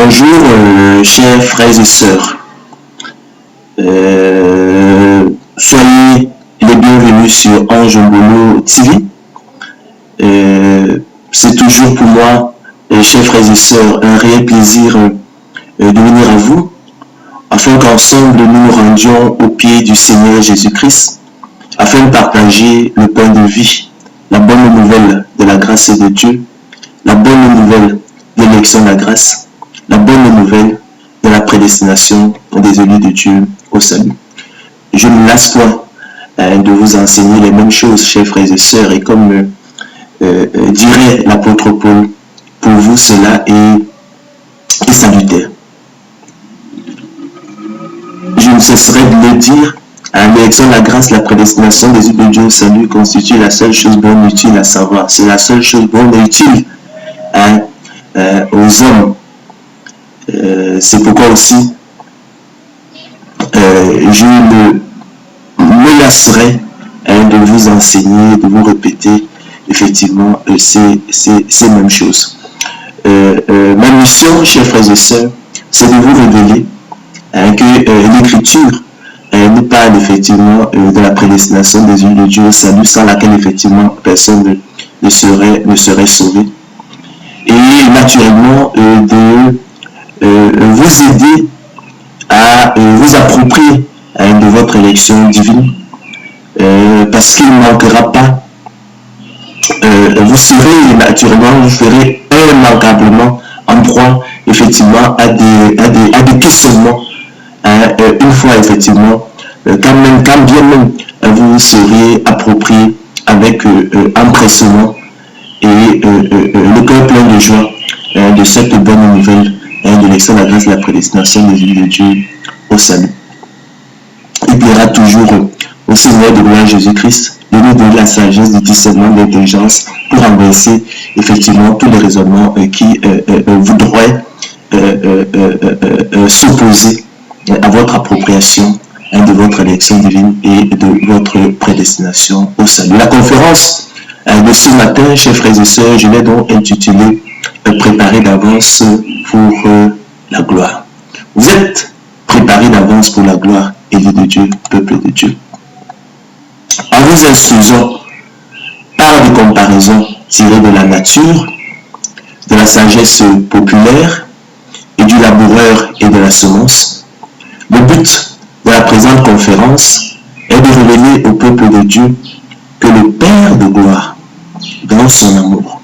Bonjour, chers frères et sœurs. Soyez les bienvenus sur Ange Mbolo TV. C'est toujours pour moi, chers frères et sœurs, un réel plaisir de venir à vous, afin qu'ensemble nous nous rendions au pied du Seigneur Jésus-Christ, afin de partager le pain de vie, la bonne nouvelle de la grâce de Dieu, la bonne nouvelle de l'élection de la grâce, la bonne nouvelle de la prédestination des élus de Dieu au salut. Je ne lasse point de vous enseigner les mêmes choses, chers frères et sœurs, et comme dirait l'apôtre Paul, pour vous cela est salutaire. Je ne cesserai de le dire, l'élection de la grâce, la prédestination des élus de Dieu au salut constitue la seule chose bonne et utile à savoir. C'est la seule chose bonne et utile aux hommes. C'est pourquoi aussi je ne me lasserai de vous enseigner, de vous répéter effectivement ces mêmes choses. Ma mission, chers frères et sœurs, c'est de vous révéler que l'Écriture nous parle effectivement de la prédestination des élus de Dieu au salut, sans laquelle effectivement personne ne serait sauvé. Et naturellement de vous aider à vous approprier de votre élection divine, parce qu'il ne manquera pas, vous serez naturellement, vous ferez immanquablement en proie effectivement à des questionnements, une fois effectivement, quand bien même vous seriez approprié avec empressement et le cœur plein de joie de cette bonne nouvelle de l'élection de la grâce de la prédestination des élus de Dieu au salut. Il plaira toujours au Seigneur de gloire Jésus-Christ de nous donner la sagesse, du discernement, de l'intelligence pour renverser effectivement tous les raisonnements qui voudraient s'opposer à votre appropriation de votre élection divine et de votre prédestination au salut. La conférence de ce matin, chers frères et sœurs, je l'ai donc intitulée Préparé d'avance pour la gloire. Vous êtes préparés d'avance pour la gloire, élus de Dieu, peuple de Dieu. En vous instruisant par des comparaisons tirées de la nature, de la sagesse populaire et du laboureur et de la semence, le but de la présente conférence est de révéler au peuple de Dieu que le Père de gloire, dans son amour,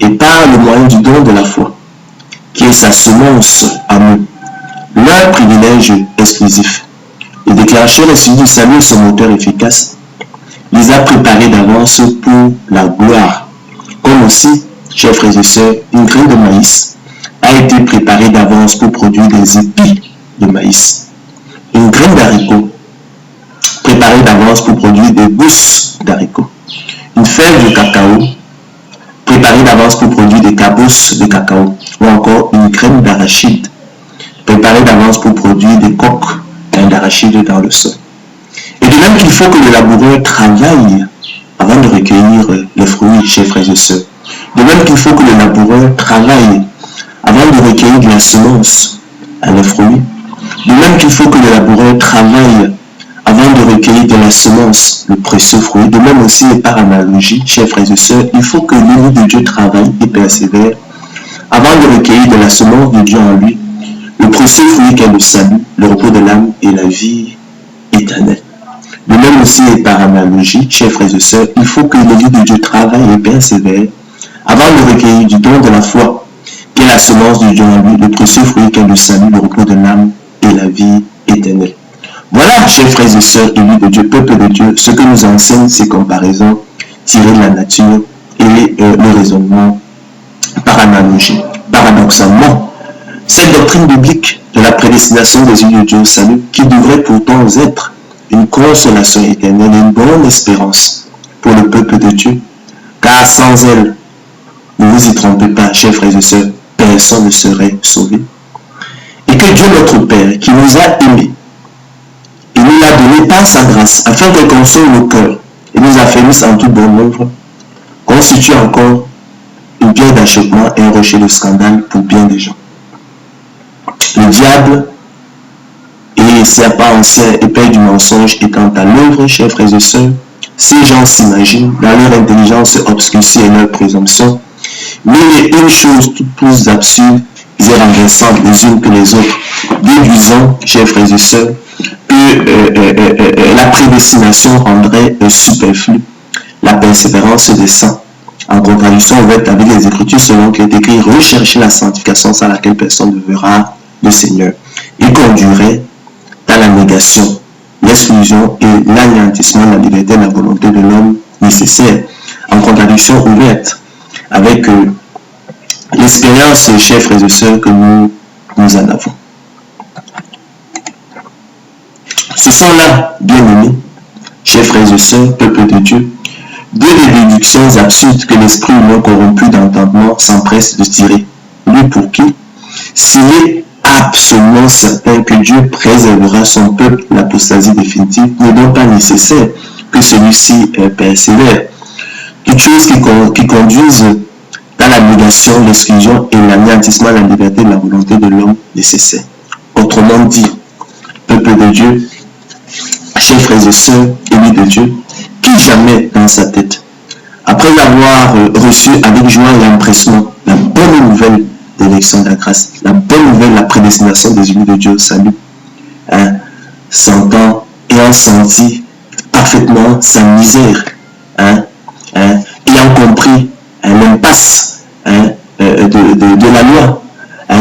et par le moyen du don de la foi, qui est sa semence à nous, leur privilège exclusif, le déclencheur et celui du salut, son moteur efficace, les a préparés d'avance pour la gloire. Comme aussi, chers frères et sœurs, une graine de maïs a été préparée d'avance pour produire des épis de maïs. Une graine d'haricot préparée d'avance pour produire des gousses d'haricots. Une fève de cacao préparée d'avance pour produire des cabosses de cacao, ou encore une graine d'arachide préparée d'avance pour produire des coques d'arachide dans le sol. Et de même qu'il faut que le laboureur travaille avant de recueillir les fruits, chers frères et sœurs. De même qu'il faut que le laboureur travaille avant de recueillir de la semence, les fruits. De même qu'il faut que le laboureur travaille avant de recueillir de la semence, le précieux fruit. De même aussi et par analogie, chers frères et sœurs, il faut que l'élu de Dieu travaille et persévère avant de recueillir de la semence de Dieu en lui, le précieux fruit qu'est le salut, le repos de l'âme et la vie éternelle. De même aussi et par analogie, chers frères et sœurs, il faut que l'élu de Dieu travaille et persévère avant de recueillir du don de la foi, qui est la semence de Dieu en lui, le précieux fruit qu'est le salut, le repos de l'âme et la vie éternelle. Voilà, chers frères et sœurs, élus de Dieu, peuple de Dieu, ce que nous enseignent ces comparaisons tirées de la nature et le raisonnement par analogie. Paradoxalement, cette doctrine biblique de la prédestination des élus de Dieu au salut, qui devrait pourtant être une consolation éternelle et une bonne espérance pour le peuple de Dieu, car sans elle, ne vous y trompez pas, chers frères et sœurs, personne ne serait sauvé. Et que Dieu notre Père, qui nous a aimés, et nous l'a donné par sa grâce, afin qu'elle console nos cœurs et nous affermisse en toute bonne œuvre, constitue encore une pierre d'achoppement et un rocher de scandale pour bien des gens. Le diable et serpent ancien et père du mensonge étant à l'œuvre, chers frères et sœurs, ces gens s'imaginent, dans leur intelligence obscurcie et leur présomption, mais il y a une chose toute plus absurde et renversantes les unes que les autres, déduisant, chers frères et sœurs, que la prédestination rendrait superflu la persévérance des saints, en contradiction ouverte avec les Écritures selon qu'il est écrit « Recherchez la sanctification sans laquelle personne ne verra le Seigneur ». Il conduirait à la négation, l'exclusion et l'anéantissement de la liberté et de la volonté de l'homme nécessaire, en contradiction ouverte avec l'expérience, chers frères et sœurs, que nous en avons. Ce sont là, bien-aimés, chers frères et sœurs, peuple de Dieu, deux des déductions absurdes que l'esprit humain corrompu d'entendement s'empresse de tirer. Lui pour qui, s'il est absolument certain que Dieu préservera son peuple de l'apostasie définitive, n'est donc pas nécessaire que celui-ci persévère. Toutes choses qui conduisent à la négation, l'exclusion et l'anéantissement de la liberté et de la volonté de l'homme nécessaire. Autrement dit, peuple de Dieu, chers frères et sœurs, élus de Dieu, qui jamais dans sa tête, après avoir reçu avec joie et empressement la bonne nouvelle d'élection de la grâce, la bonne nouvelle, la prédestination des élus de Dieu au salut, sentant et ayant senti parfaitement sa misère, ayant compris l'impasse de la loi,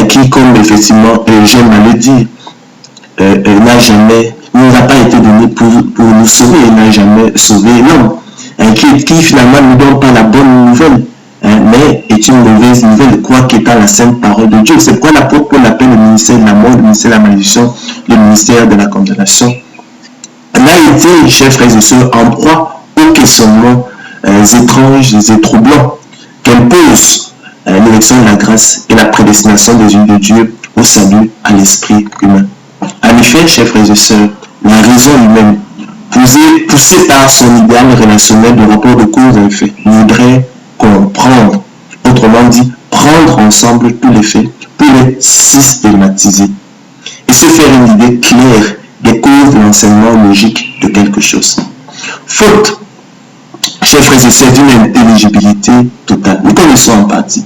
qui, comme effectivement, j'aime à le dire, n'a pas été donné pour nous sauver, il n'a jamais sauvé l'homme, qui finalement ne donne pas la bonne nouvelle, mais est une mauvaise nouvelle, quoi qu'étant la sainte parole de Dieu. C'est pourquoi l'apôtre Paul appelle le ministère de la mort, le ministère de la malédiction, le ministère de la condamnation. Elle a été, chers frères et sœurs, en proie aux questionnements étranges et troublants qu'elle pose l'élection de la grâce et la prédestination des yeux de Dieu au salut à l'esprit humain. En effet, chers frères et sœurs, la raison humaine, poussée par son idéal relationnel de rapport de cause à effet, voudrait comprendre, autrement dit, prendre ensemble tous les faits pour les systématiser et se faire une idée claire des causes de l'enseignement logique de quelque chose. Faute, chers frères et sœurs, d'une intelligibilité totale, nous connaissons en partie.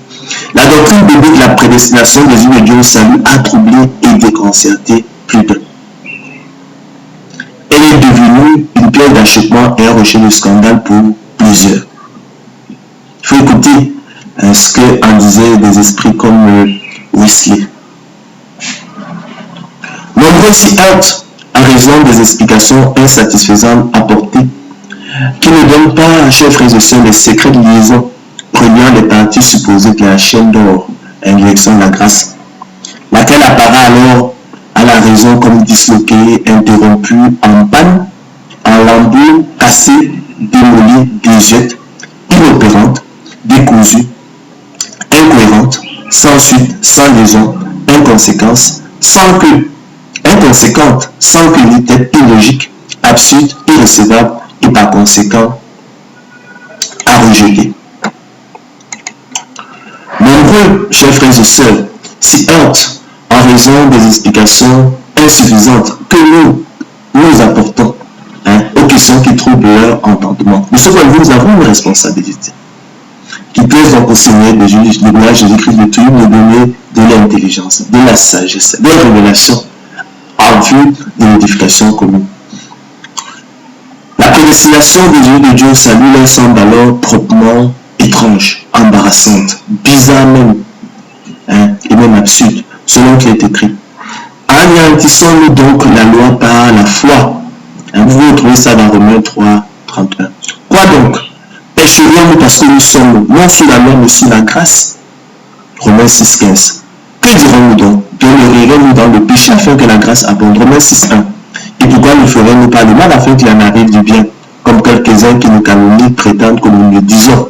La doctrine biblique de la prédestination des yeux de Dieu au salut a troublé et déconcerté plus d'un. Elle est devenue une pierre d'achoppement et un rocher de scandale pour plusieurs. Il faut écouter ce qu'en disaient des esprits comme Wesley. Nombreux s'y heurtent à raison des explications insatispaisantes apportées qui ne donnent pas, chers frères et sœurs, les secrets de liaison reliant les parties supposées de la chaîne d'or en direction de la grâce, laquelle apparaît alors à la raison comme disloquée, interrompue, en panne, en lambeaux, cassée, démolie, désuète, inopérante, décousue, incohérente, sans suite, sans raison, inconséquente, sans unité, illogique, absurde, irrécevable et par conséquent à rejeter. Nombreux, chers frères et sœurs, s'y heurtent en raison des explications insuffisantes que nous apportons aux questions qui troublent leur entendement. De ce point de vue, nous avons une responsabilité qui plaise donc au Seigneur de Jésus-Christ de tout nous donner de l'intelligence, de la sagesse, des révélations en vue de l'édification commune. La prédestination des yeux de Dieu au salut leur semble alors proprement étrange, embarrassante, bizarre même, et même absurde, selon qu'il est écrit. Anéantissons-nous donc la loi par la foi. Vous retrouvez ça dans Romains 3, 31. Quoi donc? Pécherions-nous parce que nous sommes non sous la loi mais sous la grâce? Romains 6, 15. Que dirons-nous donc? Demeurerons-nous dans le péché afin que la grâce abonde? Romains 6, 1. Et pourquoi ne ferons-nous pas le mal afin qu'il en arrive du bien? Comme quelques-uns qui nous calomnient prétendent que nous le disons.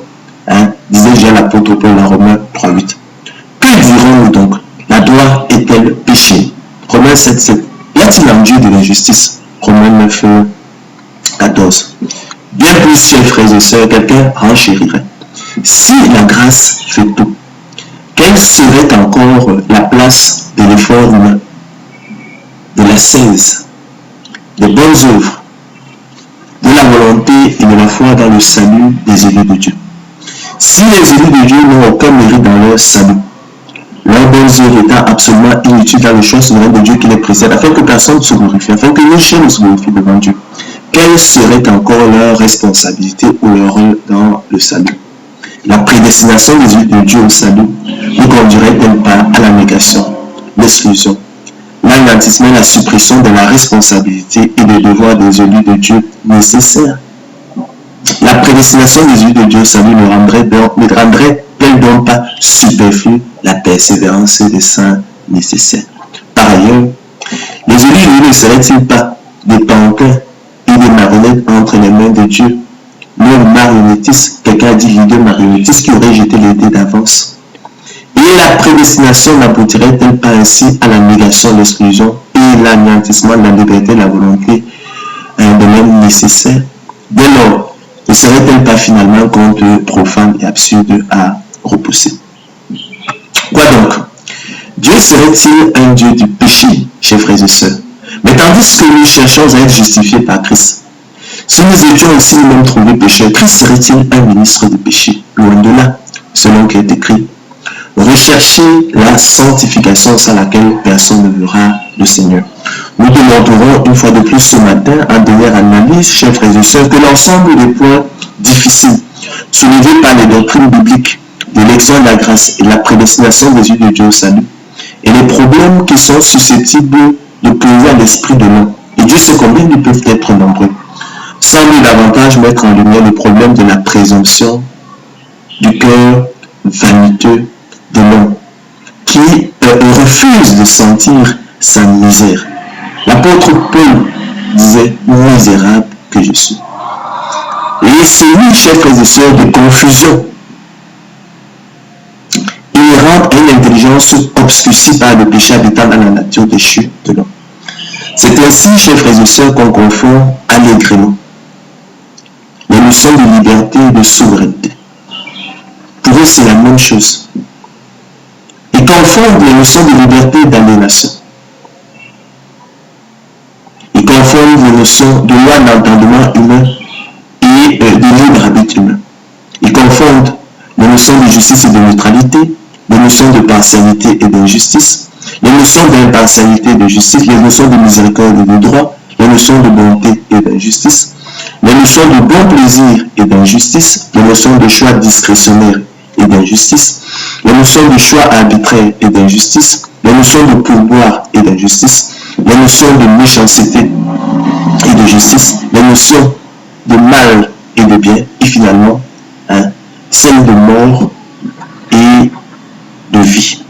Disait déjà l'apôtre Paul dans Romains 3, 8. Que dirons-nous donc? La loi est-elle péché? Romains 7, 7. Y a-t-il en Dieu de l'injustice? Romains 9, 14. Bien plus, chers frères et sœurs, quelqu'un renchérirait. Si la grâce fait tout, quelle serait encore la place de l'effort humain? 16. Des bonnes œuvres, de la volonté et de la foi dans le salut des élus de Dieu. Si les élus de Dieu n'ont aucun mérite dans leur salut, leurs bonnes œuvres étant absolument inutiles dans le choix souverain de Dieu qui les précède, afin que personne ne se glorifie, afin que nul chair ne se glorifie devant Dieu, quelle serait encore leur responsabilité ou leur rôle dans le salut? La prédestination des élus de Dieu au salut ne conduirait-elle pas à la négation, l'exclusion, l'anéantissement, la suppression de la responsabilité et des devoirs des élus de Dieu nécessaires? La prédestination des élus de Dieu au salut ne rendrait-elle donc pas superflue la persévérance des saints nécessaires? Par ailleurs, les élus de Dieu ne seraient-ils pas des pantins et des marionnettes entre les mains de Dieu? Le marionnettiste, quelqu'un a dit leader marionnettiste qui aurait jeté les dés d'avance. Et la prédestination n'aboutirait-elle pas ainsi à la négation, l'exclusion et l'anéantissement de la liberté et de la volonté de l'homme nécessaire? Dès lors, ne serait-elle pas finalement un conte profane et absurde à repousser? Quoi donc? Dieu serait-il un Dieu du péché, chers frères et sœurs? Mais tandis que nous cherchons à être justifiés par Christ, si nous étions aussi nous-mêmes trouvés pécheurs, Christ serait-il un ministre du péché? Loin de là, selon qu'il est écrit. Recherchez la sanctification sans laquelle personne ne verra le Seigneur. Nous démontrerons une fois de plus ce matin, en dernière analyse, chers frères et sœurs, que l'ensemble des points difficiles soulevés par les doctrines bibliques, l'élection de la grâce et la prédestination des yeux de Dieu au salut, et les problèmes qui sont susceptibles de peser à l'esprit de l'homme, et Dieu sait combien ils peuvent être nombreux, semble davantage mettre en lumière le problème de la présomption du cœur vaniteux de l'homme qui refuse de sentir sa misère. L'apôtre Paul disait « misérable que je suis ». Et c'est lui, chers frères et sœurs, de confusion inhérente à une intelligence obscurcie par le péché habitant dans la nature déchue de l'homme. C'est ainsi, chers frères et sœurs, qu'on confond allègrement les notions de liberté et de souveraineté. Pour eux, c'est la même chose. Ils confondent les notions de liberté et d'aliénation. Ils confondent les notions de loi d'entendement humain et de libre arbitre humain. Ils confondent les notions de justice et de neutralité, les notions de partialité et d'injustice, les notions d'impartialité et de justice, les notions de miséricorde et de droit, les notions de bonté et d'injustice, les notions de bon plaisir et d'injustice, les notions de choix discrétionnaire et d'injustice, les notions de choix arbitraire et d'injustice, les notions de pourboire et d'injustice, les notions de méchanceté et de justice, les notions de mal et de bien, et finalement, celles de mort et de vie.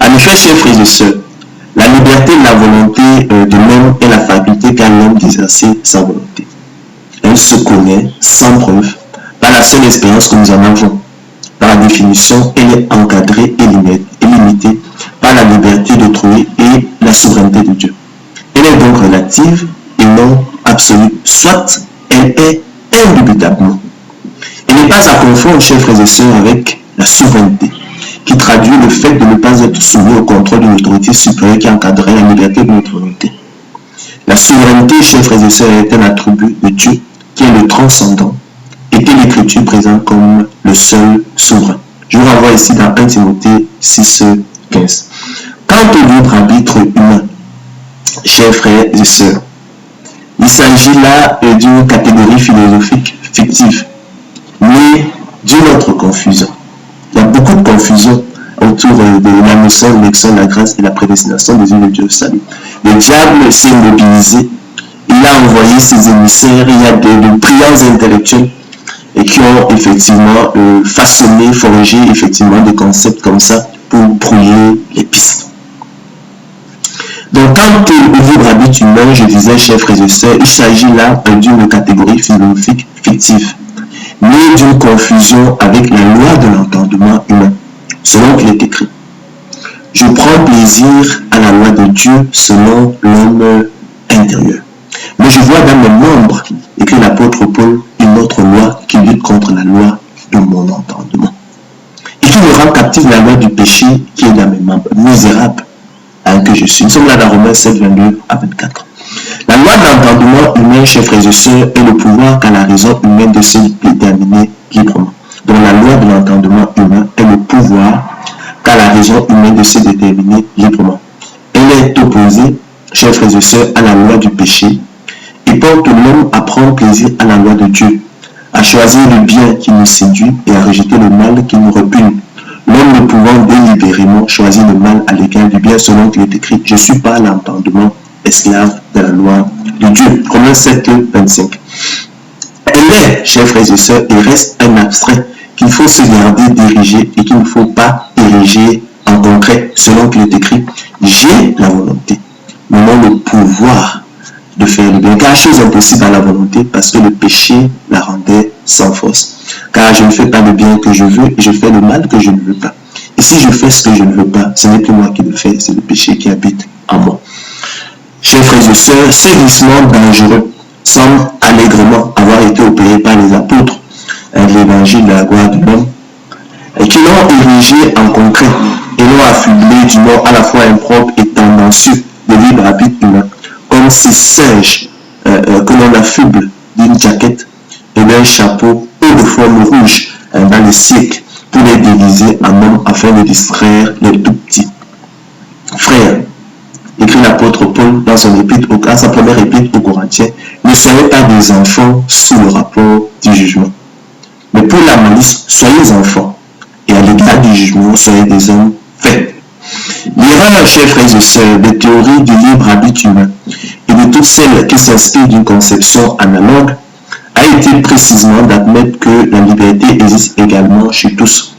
En effet, chers frères et sœurs, la liberté de la volonté de l'homme est la faculté qu'a l'homme d'exercer sa volonté. Elle se connaît sans preuve par la seule expérience que nous en avons. Par la définition, elle est encadrée et limitée par la liberté d'autrui et la souveraineté de Dieu. Elle est donc relative et non absolue, soit elle est indubitablement. Elle n'est pas à confondre, chers frères et sœurs, avec la souveraineté, qui traduit le fait de ne pas être soumis au contrôle d'une autorité supérieure qui encadrerait la liberté de notre volonté. La souveraineté, chers frères et sœurs, est un attribut de Dieu qui est le transcendant et que l'Écriture présente comme le seul souverain. Je vous renvoie ici dans 1 Timothée 6, 15. Quant au libre arbitre humain, chers frères et sœurs, il s'agit là d'une catégorie philosophique fictive, mais d'une autre confusion. Il y a beaucoup de confusion autour de la notion de l'élection de la grâce et la prédestination des yeux de Dieu au salut. Le diable s'est mobilisé, il a envoyé ses émissaires, il y a de brillants intellectuels et qui ont effectivement façonné, forgé effectivement des concepts comme ça pour brouiller les pistes. Donc, quant au libre arbitre humain, je disais, chers frères et sœurs, il s'agit là d'une catégorie philosophique fictive, mais d'une confusion avec la loi de l'entendement humain, selon qu'il est écrit. Je prends plaisir à la loi de Dieu selon l'homme intérieur. Mais je vois dans mes membres, écrit l'apôtre Paul, une autre loi qui lutte contre la loi de mon entendement. Et qui me rend captif la loi du péché qui est dans mes membres. Misérable dessus. Nous sommes là dans Romains 7, 22 à 24. La loi de l'entendement humain, chers frères et sœurs, est le pouvoir qu'a la raison humaine de se déterminer librement. Donc la loi de l'entendement humain est le pouvoir qu'a la raison humaine de se déterminer librement. Elle est opposée, chers frères et sœurs, à la loi du péché et porte l'homme à prendre plaisir à la loi de Dieu, à choisir le bien qui nous séduit et à rejeter le mal qui nous répugne. L'homme ne pouvant délibérément choisir le mal à l'égard du bien selon qu'il est écrit, je suis par l'entendement esclave de la loi de Dieu. Romains 7, 25. Elle est, chers frères et sœurs, et reste un abstrait qu'il faut se garder d'ériger et qu'il ne faut pas ériger en concret selon qu'il est écrit, j'ai la volonté, mais non le pouvoir de faire le bien, car chose impossible à la volonté parce que le péché la rendait sans force. Car je ne fais pas le bien que je veux et je fais le mal que je ne veux pas. Et si je fais ce que je ne veux pas, ce n'est plus moi qui le fais, c'est le péché qui habite en moi. Chers frères et sœurs, ce glissement dangereux semble allègrement avoir été opéré par les apôtres de l'évangile de la gloire de l'homme, qui l'ont érigé en concret et l'ont affublé du nom à la fois impropre et tendancieux de libre arbitre humain, comme ces singes que l'on affuble d'une jaquette et d'un chapeau haut de forme rouge dans les siècles pour les déguiser en hommes afin de distraire les tout petits. Frères, écrit l'apôtre Paul dans sa première épître aux Corinthiens, ne soyez pas des enfants sous le rapport du jugement. Mais pour la malice, soyez enfants, et à l'égard du jugement, soyez des hommes faits. L'erreur, chers frères et sœurs, des théories du libre arbitre humain et de toutes celles qui s'inspirent d'une conception analogue a été précisément d'admettre que la liberté existe également chez tous.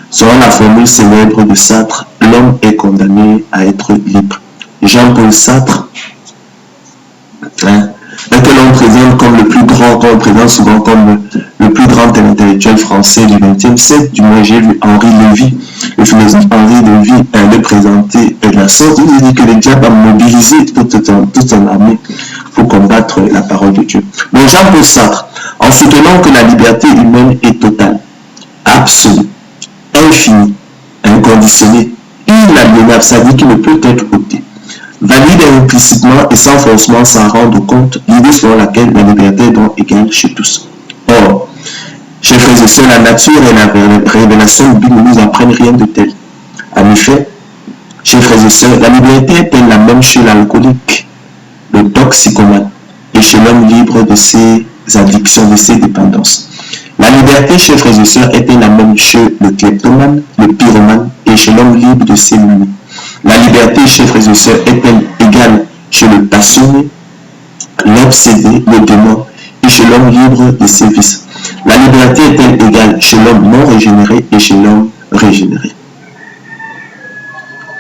Selon la formule célèbre de Sartre, l'homme est condamné à être libre. Jean-Paul Sartre, que l'on présente comme le plus grand, qu'on présente souvent comme le plus grand intellectuel français du XXe siècle, du moins j'ai vu Henri Lévy, le philosophe Henri Lévy, le présenter de la sorte. Il dit que le diable a mobilisé toute son armée pour combattre la parole de Dieu. Donc Jean-Paul Sartre, en soutenant que la liberté humaine est totale, absolue, infinie, inconditionnée, inaliénable, ça dit qu'il ne peut être ôté, valide implicitement et sans forcément s'en rendre compte l'idée selon laquelle la liberté est donc égale chez tous. Or, chers frères et sœurs, la nature et la révélation biblique ne nous apprennent rien de tel. En effet, chers frères et sœurs, la liberté est la même chez l'alcoolique, le toxicomane et chez l'homme libre de ses addictions, de ses dépendances. La liberté, chers frères et sœurs, était la même chez le kleptomane, le pyromane et chez l'homme libre de ses limites. La liberté, chers frères et sœurs, est-elle égale chez le passionné, l'obsédé, le démon et chez l'homme libre de ses vices? La liberté est-elle égale chez l'homme non régénéré et chez l'homme régénéré?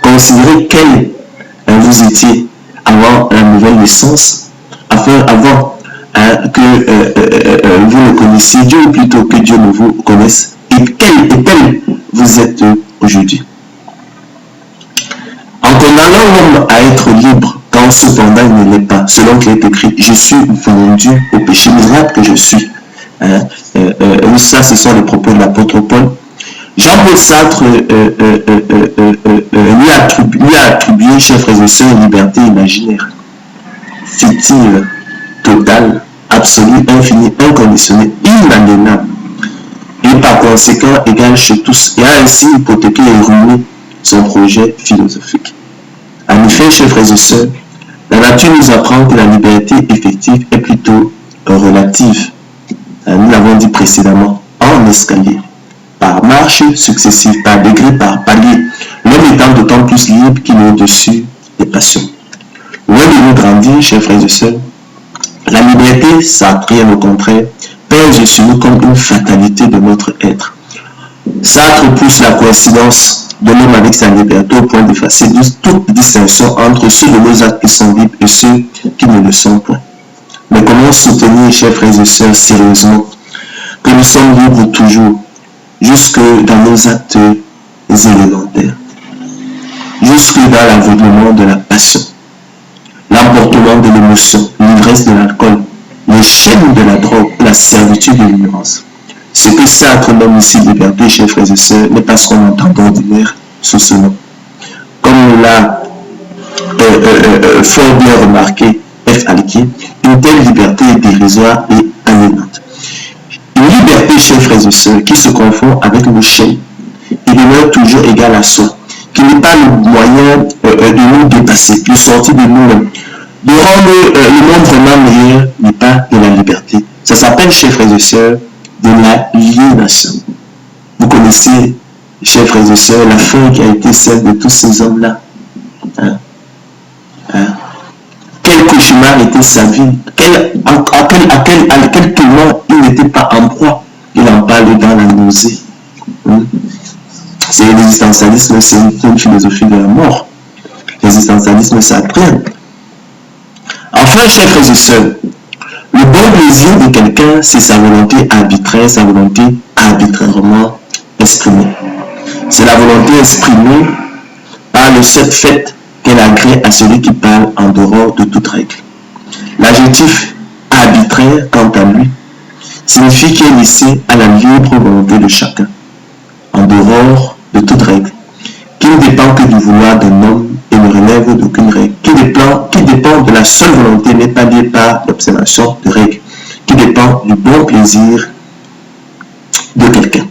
Considérez quel vous étiez avant la nouvelle naissance, avant que vous le connaissiez Dieu, ou plutôt que Dieu ne vous connaisse, et quel vous êtes aujourd'hui. En condamnant l'homme à être libre, quand cependant il ne l'est pas, selon qu'il est écrit, je suis vendu au péché, misérable que je suis. Ça, ce sont les propos de l'apôtre Paul. Jean-Paul Sartre lui a attribué, chers frères et sœurs, une liberté imaginaire, fictive, totale, absolue, infinie, inconditionnée, inaliénable, et par conséquent égale chez tous, et a ainsi hypothéqué et ruiné son projet philosophique. En effet, chers frères et sœurs, la nature nous apprend que la liberté effective est plutôt relative. Nous l'avons dit précédemment, en escalier, par marche successive, par degré, par palier, l'homme étant d'autant plus libre qu'il est au-dessus des passions. Loin de nous grandir, chers frères et sœurs, la liberté, ça, rien au contraire, pèse sur nous comme une fatalité de notre être. Sartre pousse la coïncidence de l'homme avec sa liberté au point d'effacer toute distinction entre ceux de nos actes qui sont libres et ceux qui ne le sont point. Mais comment soutenir, chers frères et sœurs, sérieusement, que nous sommes libres toujours, jusque dans nos actes élémentaires, jusque dans l'aveuglement de la passion, l'emportement de l'émotion, l'ivresse de l'alcool, les chaînes de la drogue, la servitude de l'ignorance. Ce que Sartre nomme ici liberté, chers frères et sœurs, n'est pas ce qu'on entend d'ordinaire sous ce nom. Comme l'a fort bien remarqué F. Alquier, une telle liberté est dérisoire et aliénante. Une liberté, chers frères et sœurs, qui se confond avec le chaîne et demeure toujours égale à soi, qui n'est pas le moyen de nous dépasser, de sortir de nous-mêmes, de rendre le monde vraiment meilleur, n'est pas de la liberté. Ça s'appelle, chers frères et sœurs, de l'aliénation. Vous connaissez, chers frères et sœurs, la fin qui a été celle de tous ces hommes-là. Quel cauchemar était sa vie, à quel tournant il n'était pas en proie. Il en parle dans la nausée. C'est l'existentialisme, c'est une philosophie de la mort. L'existentialisme, ça traîne. Enfin, chers frères et sœurs, le bon plaisir de quelqu'un, c'est sa volonté arbitraire, sa volonté arbitrairement exprimée. C'est la volonté exprimée par le seul fait qu'elle agrée à celui qui parle en dehors de toute règle. L'adjectif arbitraire, quant à lui, signifie qu'il est laissé à la libre volonté de chacun, en dehors de toute règle, qui ne dépend que du vouloir d'un homme et ne relève d'aucune règle, qui dépend de la seule volonté, n'est pas liée par l'observation de règles, qui dépend du bon plaisir de quelqu'un.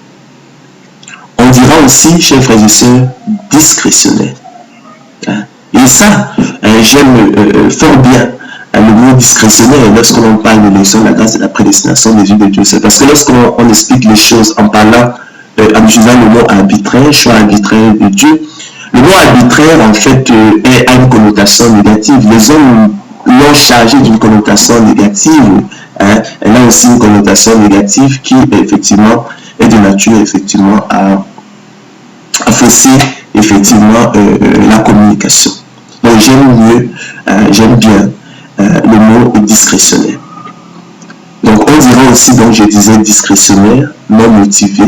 On dira aussi, chers frères et sœurs, discrétionnaire. Et ça, j'aime fort bien le mot discrétionnaire lorsque l'on parle de l'élection, la grâce et la prédestination des yeux de Dieu. C'est parce que lorsqu'on explique les choses en parlant, en utilisant le mot arbitraire, choix arbitraire de Dieu, le mot arbitraire, en fait, a une connotation négative. Les hommes l'ont chargé d'une connotation négative. Elle a aussi une connotation négative qui, effectivement, est de nature, effectivement, à fausser, effectivement, la communication. Donc, j'aime bien le mot discrétionnaire. Donc, on dira aussi, donc, je disais discrétionnaire, non motivé,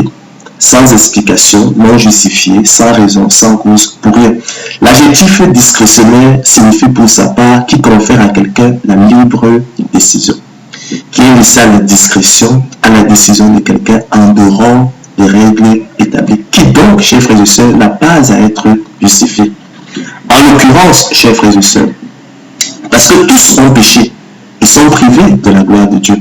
sans explication, non justifié, sans raison, sans cause, pour rien. L'adjectif discrétionnaire signifie pour sa part qui confère à quelqu'un la libre décision, qui est laissé à la discrétion, à la décision de quelqu'un en dehors des règles établies, qui donc, chers frères et sœurs, n'a pas à être justifié. En l'occurrence, chers frères et sœurs, parce que tous ont péché et sont privés de la gloire de Dieu.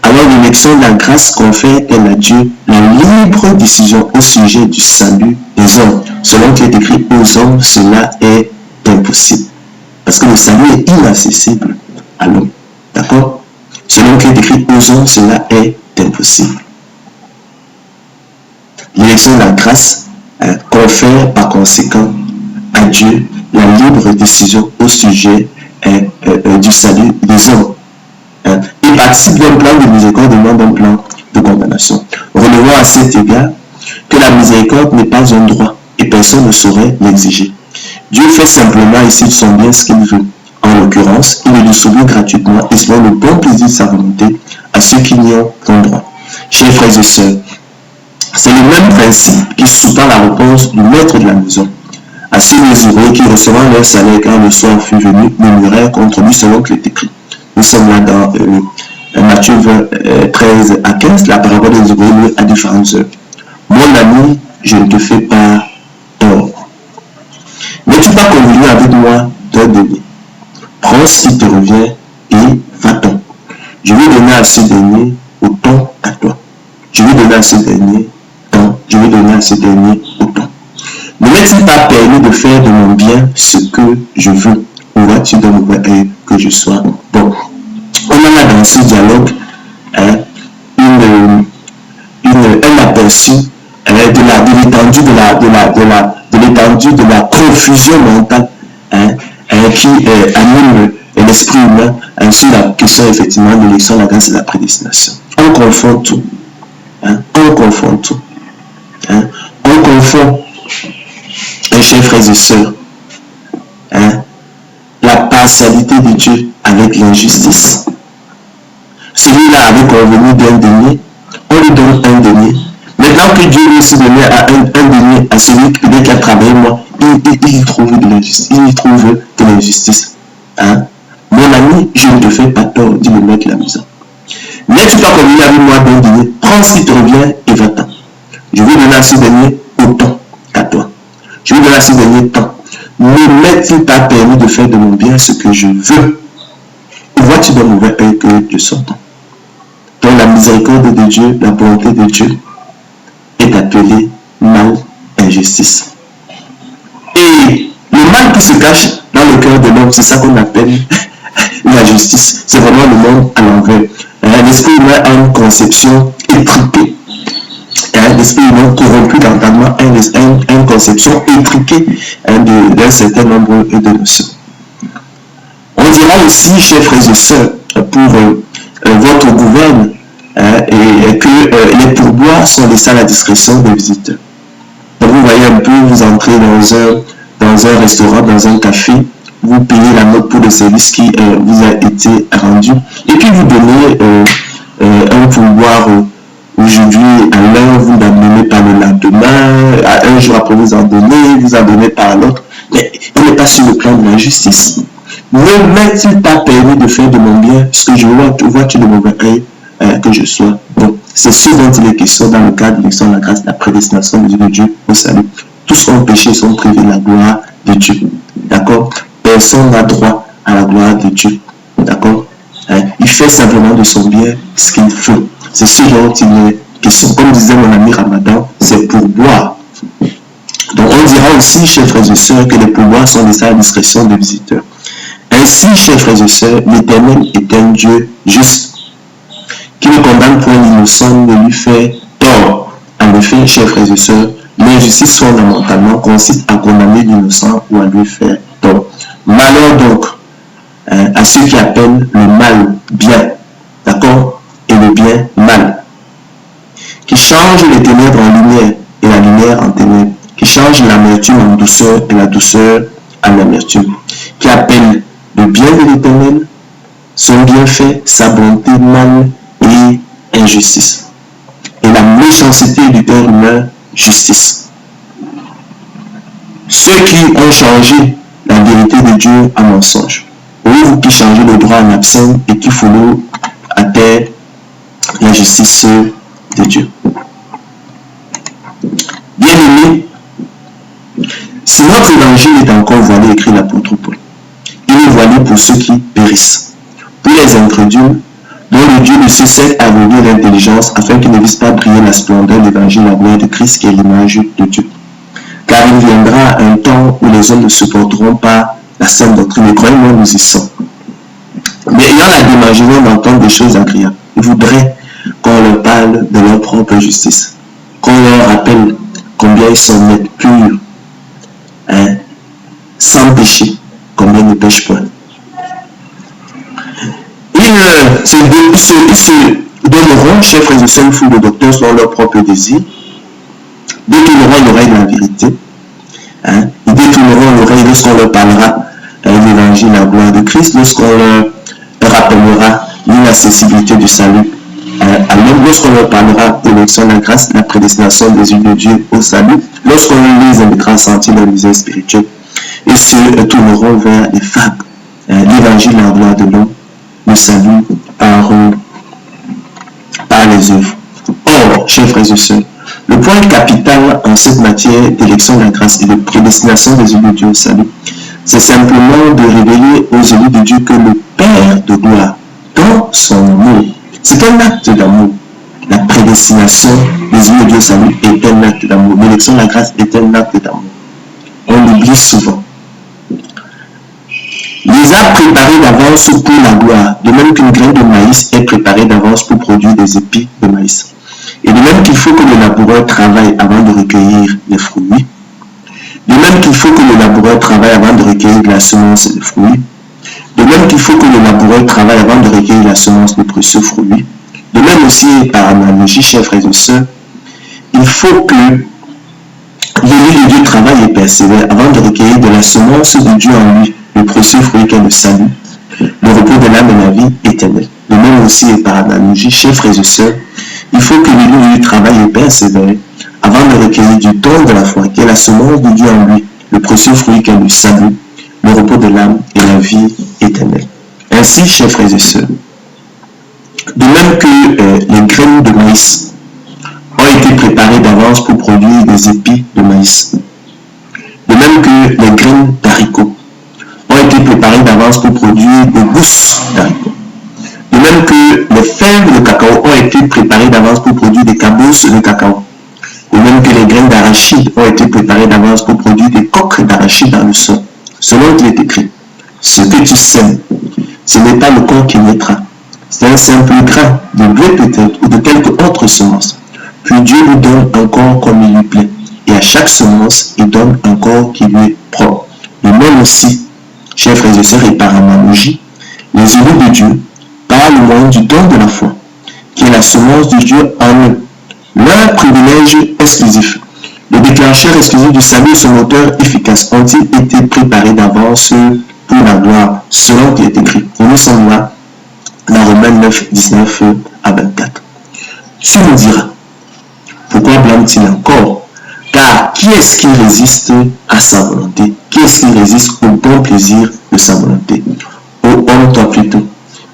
Alors l'élection de la grâce confère-t-elle à Dieu la libre décision au sujet du salut des hommes. Selon qu'il est écrit aux hommes, cela est impossible. Parce que le salut est inaccessible à l'homme. D'accord? Selon qu'il est écrit aux hommes, cela est impossible. L'élection de la grâce confère par conséquent à Dieu la libre décision au sujet du salut des hommes. Il participe d'un plan de miséricorde, non d'un plan de condamnation. Relevons à cet égard que la miséricorde n'est pas un droit et personne ne saurait l'exiger. Dieu fait simplement ici de son bien ce qu'il veut. En l'occurrence, il le distribue gratuitement et selon le bon plaisir de sa volonté à ceux qui n'y ont qu'un droit. Chers frères et sœurs, c'est le même principe qui sous-tend la réponse du maître de la maison. À ceux des ouvriers qui recevant leur salaire quand le soir fut venu, murmurèrent contre lui selon qu'il est écrit. Nous sommes là dans Matthieu 13 à 15, la parole des ouvriers à différentes heures. Mon ami, je ne te fais pas tort. N'es-tu pas convenu avec moi d'un denier? Prends ce qui te revient et va-t'en. Je vais donner à ce dernier autant qu'à toi. Je vais donner à ce dernier tant. Je vais donner à ce dernier autant. Ne m'est-il pas permis de faire de mon bien ce que je veux? Ou vois-tu dans mon œil que je sois bon? On en a dans ce dialogue un aperçu de l'étendue de la confusion mentale qui anime l'esprit humain sur la question effectivement de l'élection, la grâce et la prédestination. On confond tout. On confond tout. On confond, chers frères et sœurs, la partialité de Dieu avec l'injustice. Celui-là avait convenu d'un denier, on lui donne un denier. Maintenant que Dieu lui aussi donné un denier à celui qui a travaillé moi, il y trouve de l'injustice. Il y trouve de l'injustice. Mon ami, je ne te fais pas tort, dit le maître de la maison. N'es-tu pas convenu avec moi d'un denier? Prends ce qui te revient et va-t'en. Je vais donner à ce denier autant qu'à toi. Je vais donner à ce denier tant. ne m'est-il pas permis de faire de mon bien ce que je veux? Vois-tu dans mauvais œil que je s'entends? Donc la miséricorde de Dieu, la bonté de Dieu est appelée mal, injustice. Et le mal qui se cache dans le cœur de l'homme, c'est ça qu'on appelle la justice. C'est vraiment le monde à l'envers. L'esprit humain a une conception étriquée. L'esprit humain corrompu d'entendement a une conception étriquée d'un certain nombre de notions. On dira aussi, chers frères et sœurs, pour votre gouverne, que les pourboires sont laissés à la discrétion des visiteurs. Donc vous voyez un peu, vous entrez dans un restaurant, dans un café, vous payez la note pour le service qui vous a été rendu, et puis vous donnez un pourboire aujourd'hui à l'heure, vous l'amenez par le lendemain, un jour après vous en donnez par l'autre, mais il n'est pas sur le plan de la justice. Ne m'est-il pas permis de faire de mon bien ce que je vois-tu de mauvais œil que je sois? Donc, c'est ce dont il est question dans le cadre de l'élection de la grâce, la prédestination de Dieu au salut. Tous ont péché, sont privés de la gloire de Dieu. D'accord? Personne n'a droit à la gloire de Dieu. D'accord? Il fait simplement de son bien ce qu'il veut. C'est ce dont il est question. Comme disait mon ami Ramadan, c'est pour boire. Donc, on dira aussi, chers frères et sœurs, que les pouvoirs sont laissés à la discrétion des visiteurs. Ainsi, chers frères et sœurs, l'Éternel est un Dieu juste, qui ne condamne point l'innocent, ne lui fait tort. En effet, chers frères et sœurs, l'injustice fondamentalement consiste à condamner l'innocent ou à lui faire tort. Malheur donc à ceux qui appellent le mal bien, d'accord, et le bien mal, qui changent les ténèbres en lumière et la lumière en ténèbres, qui changent l'amertume en douceur et la douceur en amertume, qui appellent le bien de l'Éternel, son bienfait, sa bonté, mal et injustice. Et la méchanceté du cœur humain, justice. Ceux qui ont changé la vérité de Dieu en mensonge. Vous qui changez le droit en absence et qui foulez à terre la justice de Dieu. Bien-aimés, si notre évangile est encore voilé, écrit l'apôtre Paul, il est voilé pour ceux qui périssent, pour les incrédules, dont le Dieu de ce siècle a aveuglé l'intelligence afin qu'ils ne vissent pas briller la splendeur de l'évangile, la gloire de Christ qui est l'image de Dieu. Car il viendra un temps où les hommes ne supporteront pas la sainte doctrine. Et croyez-moi, nous y sommes. Mais ayant la démagogie d'entendre des choses agréables, ils voudraient qu'on leur parle de leur propre justice, qu'on leur rappelle combien ils sont nets, purs, sans péché, combien ils ne pêchent point. Ils se donneront, chers frères et sœurs, une foule de docteurs selon leur propre désir, détourneront l'oreille de la vérité, ils détourneront l'oreille lorsqu'on leur parlera l'évangile, la gloire de Christ, lorsqu'on leur rappellera l'inaccessibilité du salut à l'homme, lorsqu'on leur parlera de l'élection de la grâce, la prédestination des yeux de Dieu au salut, lorsqu'on les invitera à sentir leur misère spirituelle, et se tourneront vers les fables, l'évangile, la gloire de l'homme, le salut par les œuvres. Or, chers frères et sœurs, le point capital en cette matière d'élection de la grâce et de prédestination des élus de Dieu au salut, c'est simplement de révéler aux élus de Dieu que le Père de gloire, dans son amour, c'est un acte d'amour. La prédestination des élus de Dieu au salut est un acte d'amour. L'élection de la grâce est un acte d'amour. On l'oublie souvent. Les a préparés d'avance pour la gloire, de même qu'une graine de maïs est préparée d'avance pour produire des épis de maïs. Et de même qu'il faut que le laboureur travaille avant de recueillir les fruits, de même qu'il faut que le laboureur travaille avant de recueillir de la semence et des fruits, de même qu'il faut que le laboureur travaille avant de recueillir la semence des précieux fruits, de même aussi, par analogie, chers frères et sœurs, il faut que l'élu de Dieu travaille et persévère avant de recueillir de la semence de Dieu en lui, le précieux fruit qu'est le salut, le repos de l'âme et la vie éternelle. De même aussi, et par analogie, chers frères et sœurs, il faut que l'élu de Dieu travaille et persévère avant de recueillir du don de la foi, qui est la semence de Dieu en lui, le précieux fruit qu'est le salut, le repos de l'âme et la vie éternelle. Ainsi, chers frères et sœurs, de même que les graines de maïs ont été préparées d'avance pour produire des épis de maïs, de même que les graines d'haricots d'avance pour produire des gousses d'haricots. De même que les fèves de cacao ont été préparées d'avance pour produire des cabosses de cacao. De même que les graines d'arachide ont été préparées d'avance pour produire des coques d'arachide dans le sol. Selon qu'il est écrit, ce que tu sèmes, ce n'est pas le corps qui naîtra. C'est un simple grain de blé peut-être ou de quelque autre semence. Puis Dieu lui donne un corps comme il lui plaît. Et à chaque semence, il donne un corps qui lui est propre. De même aussi, chers frères et sœurs, et par analogie, les élus de Dieu parlent au moins du don de la foi, qui est la semence de Dieu en eux. Leur privilège exclusif, le déclencheur exclusif du salut et son moteur efficace ont-ils été préparés d'avance pour la gloire, selon qu'il est écrit. Et nous sommes là, dans Romains 9, 19 à 24. Tu me diras, pourquoi blâme-t-il encore? Car qui est-ce qui résiste à sa volonté? Qui est-ce qui résiste au bon plaisir de sa volonté? Ô homme, toi plutôt,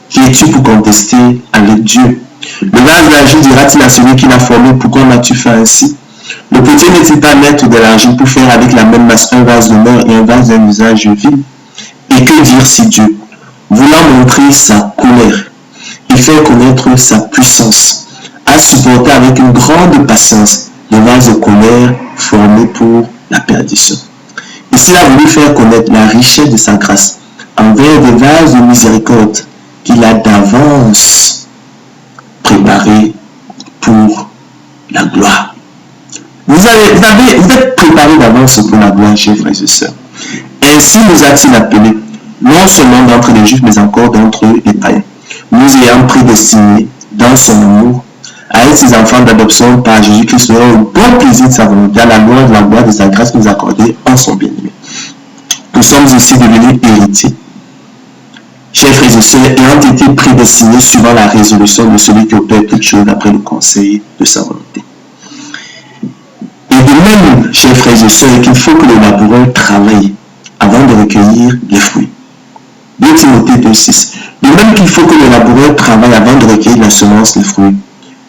qui es-tu pour contester avec Dieu? Le vase d'argile dira-t-il à celui qui l'a formé, pourquoi m'as-tu fait ainsi? Le potier n'est-il pas maître de l'argile pour faire avec la même masse un vase d'honneur et un vase d'un usage vil? Et que dire si Dieu, voulant montrer sa colère et faire connaître sa puissance, a supporté avec une grande patience les vases de colère formés pour la perdition? Et s'il a voulu faire connaître la richesse de sa grâce envers des vases de miséricorde qu'il a d'avance préparés pour la gloire. Vous êtes préparés d'avance pour la gloire, chers frères et sœurs. Ainsi nous a-t-il appelés, non seulement d'entre les Juifs, mais encore d'entre les païens, nous ayant prédestinés dans son amour à être ses enfants d'adoption par Jésus-Christ, selon le bon plaisir de sa volonté, à la gloire de sa grâce nous accordée en son bien-aimé. Nous sommes aussi devenus héritiers, chers frères et sœurs, ayant été prédestinés suivant la résolution de celui qui opère toutes choses après le conseil de sa volonté. Et de même, chers frères et sœurs, qu'il faut que le laboureur travaille avant de recueillir les fruits. 2 Timothée 2,6. De même qu'il faut que le laboureur travaille avant de recueillir la semence, les fruits.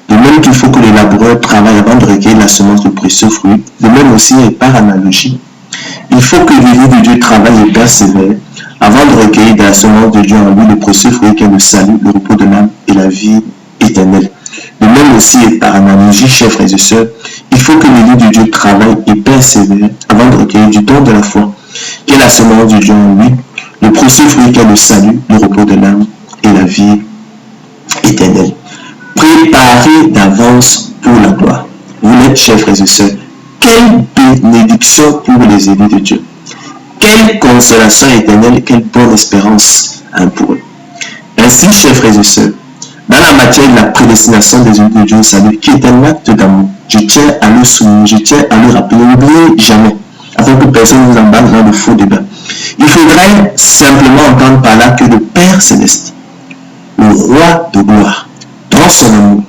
De même qu'il faut que le laboureur travaille avant de recueillir la semence, le précieux fruit. De même aussi, et par analogie, il faut que l'élu de Dieu travaille et persévère avant de recueillir de la semence de Dieu en lui le précieux fruit qui est le salut, le repos de l'âme et la vie éternelle. De même aussi, et par analogie, chers frères et sœurs, il faut que l'élu de Dieu travaille et persévère avant de recueillir du don de la foi, qui est la semence de Dieu en lui, le précieux fruit qui est le salut, le repos de l'âme et la vie éternelle. Préparez d'avance pour la gloire. Vous l'êtes, chers frères et sœurs. Quelle bénédiction pour les élus de Dieu. Quelle consolation éternelle, quelle bonne espérance pour eux. Ainsi, chers frères et sœurs, dans la matière de la prédestination des élus de Dieu au salut, qui est un acte d'amour, je tiens à le souligner, je tiens à le rappeler, n'oubliez jamais, afin que personne ne vous embarque dans le faux débat. Il faudrait simplement entendre par là que le Père Céleste, le Roi de gloire, dans son amour,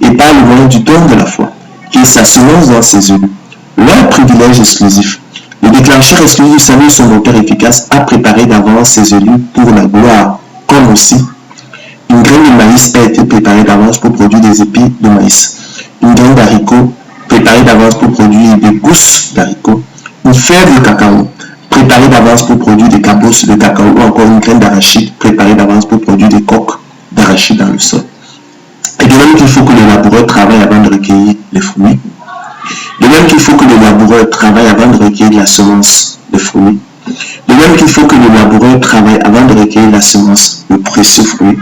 et par le moyen du don de la foi, qui est sa semence dans ses élus, leur privilège exclusif, le déclencheur exclusif du salut, son moteur efficace, a préparé d'avance ses élus pour la gloire, comme aussi une graine de maïs a été préparée d'avance pour produire des épis de maïs, une graine d'haricot préparée d'avance pour produire des gousses d'haricot, une fève de cacao préparée d'avance pour produire des cabosses de cacao, ou encore une graine d'arachide préparée d'avance pour produire des coques d'arachide dans le sol. Et de même qu'il faut que le laboureur travaille avant de recueillir les fruits, de même qu'il faut que le laboureur travaille avant de recueillir la semence, les fruits, de même qu'il faut que le laboureur travaille avant de recueillir la semence, le précieux fruit,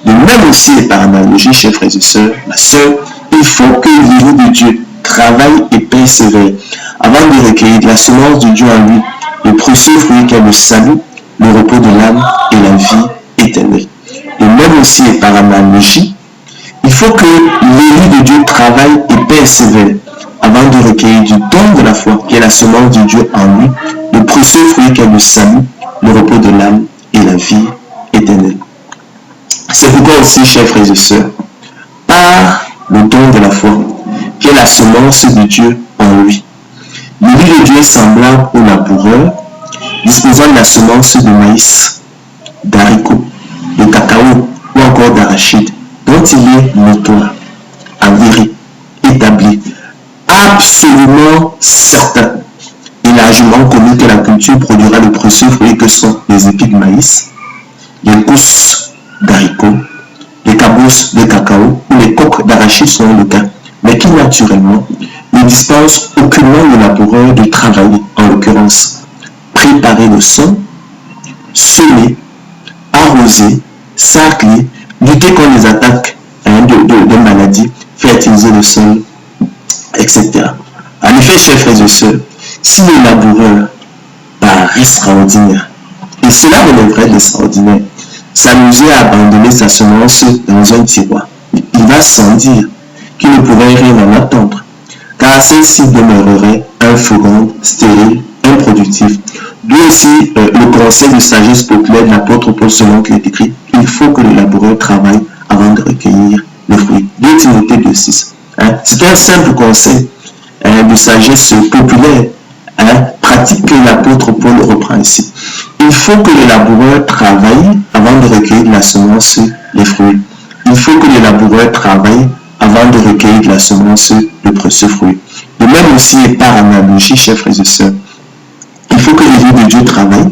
de même aussi et par analogie, chers frères et sœurs, ma sœur, il faut que l'élu de Dieu travaille et persévère avant de recueillir de la semence de Dieu en lui, le précieux fruit qui est le salut, le repos de l'âme et la vie éternelle. De même aussi et par analogie, il faut que l'élu de Dieu travaille et persévère avant de recueillir du don de la foi, qui est la semence de Dieu en lui, le précieux fruit qui est le salut, le repos de l'âme et la vie éternelle. C'est pourquoi aussi, chers frères et sœurs, par le don de la foi, qui est la semence de Dieu en lui, l'élu de Dieu est semblable au laboureur, disposant de la semence de maïs, d'haricot, de cacao ou encore d'arachide, dont il est notoire, avéré, établi, absolument certain et largement connu que la culture produira le précieux fruit que sont les épis de maïs, les gousses d'haricots, les cabousses de cacao ou les coques d'arachide sont le cas, mais qui naturellement ne dispensent aucunement le laboureur de travailler, en l'occurrence préparer le sol, semer, arroser, sarcler, lutter contre les attaques de maladies, fertiliser le sol, etc. En effet, chers frères et sœurs, si le laboureur, par extraordinaire, et cela relèverait d'extraordinaire, s'amusait à abandonner sa semence dans un tiroir, il va sans dire qu'il ne pourrait rien en attendre, car celle-ci demeurerait inféconde, stérile, improductive. D'où aussi le conseil de sagesse populaire de l'apôtre Paul selon qu'il est écrit, il faut que le laboureur travaille avant de recueillir le fruit. 2 Timothée 2,6. C'est un simple conseil de sagesse populaire, pratique que l'apôtre Paul reprend ici. Il faut que le laboureur travaille avant de recueillir de la semence les fruits. Il faut que le laboureur travaille avant de recueillir de la semence le précieux fruit. De même aussi et par analogie, chers frères et sœurs, il faut que l'Église de Dieu travaille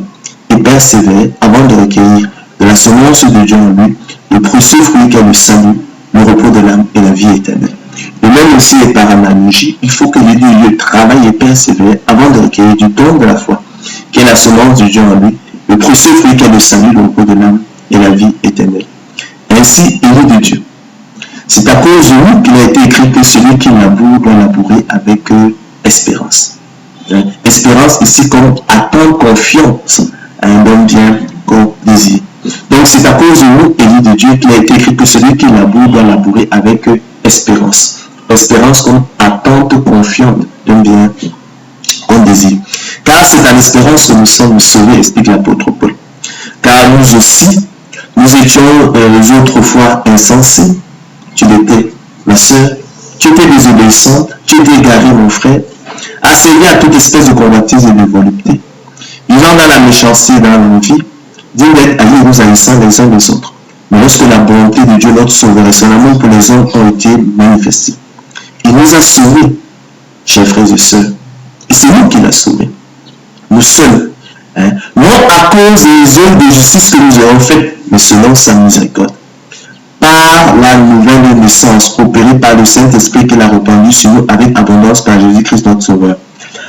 et persévère avant de recueillir de la semence de Dieu en lui le précieux fruit qu'est le salut, le repos de l'âme et la vie éternelle. De même aussi et par analogie, il faut que l'Église de Dieu travaille et persévère avant de recueillir du don de la foi, qui est la semence de Dieu en lui, le précieux fruit qu'est le salut, le repos de l'âme et la vie éternelle. Ainsi, Église de Dieu. C'est à cause de nous qu'il a été écrit que celui qui laboure doit labourer avec espérance. Espérance ici comme attente, confiance à un bon bien qu'on désire. Donc c'est à cause de nous, Église de Dieu, qu'il a été écrit que celui qui laboure doit labourer avec espérance. Espérance comme attente confiante d'un bien qu'on désire. Car c'est à l'espérance que nous sommes sauvés, explique l'apôtre Paul. Car nous aussi, nous étions les autres fois insensés. Tu l'étais, ma soeur, tu étais désobéissante, tu étais égaré, mon frère, asséné à toute espèce de convoitise et de volupté, vivant dans la méchanceté et dans l'envie, digne d'être alliés nous haïssant les uns les autres. Mais lorsque la bonté de Dieu, notre Sauveur, et son amour pour les hommes ont été manifestés, il nous a sauvés, chers frères et sœurs, et c'est nous qui l'a sauvé. Nous seuls, non à cause des œuvres de justice que nous avons faites, mais selon sa miséricorde. Par la nouvelle naissance opérée par le Saint-Esprit qu'il a répandu sur nous avec abondance par Jésus-Christ notre Sauveur,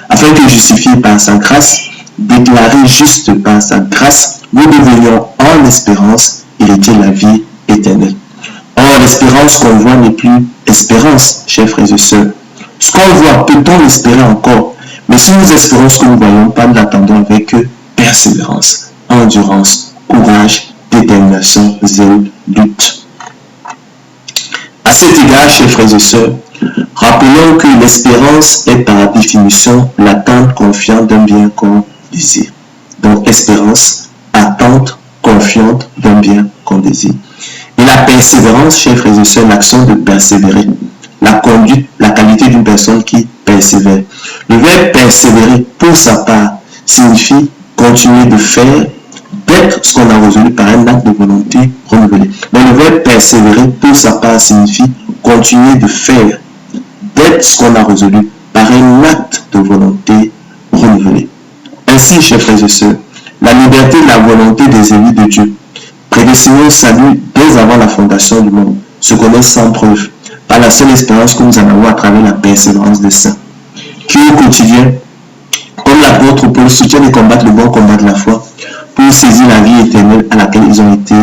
afin que justifiés par sa grâce, déclarés justes par sa grâce, nous devenions en espérance hériter la vie éternelle. Or, l'espérance qu'on voit n'est plus espérance, chers frères et sœurs. Ce qu'on voit, peut-on l'espérer encore? Mais si nous espérons ce que nous ne voyons pas, nous l'attendons avec persévérance, endurance, courage, détermination, zèle, lutte. À cet égard, chers frères et sœurs, rappelons que l'espérance est par définition l'attente confiante d'un bien qu'on désire. Donc, espérance, attente confiante d'un bien qu'on désire. Et la persévérance, chers frères et sœurs, l'action de persévérer, la conduite, la qualité d'une personne qui persévère. Le verbe persévérer, pour sa part, signifie continuer de faire, d'être ce qu'on a résolu par un acte de volonté renouvelé. Mais le verbe persévérer, pour sa part, signifie continuer de faire, d'être ce qu'on a résolu par un acte de volonté renouvelé. Ainsi, chers frères et sœurs, la liberté de la volonté des élus de Dieu, prédestinés au salut dès avant la fondation du monde, se connaît sans preuve, par la seule espérance que nous en avons à travers la persévérance des saints, qui au quotidien, comme l'apôtre Paul, soutiennent et combattent le bon combat de la foi, pour saisir la vie éternelle à laquelle ils ont été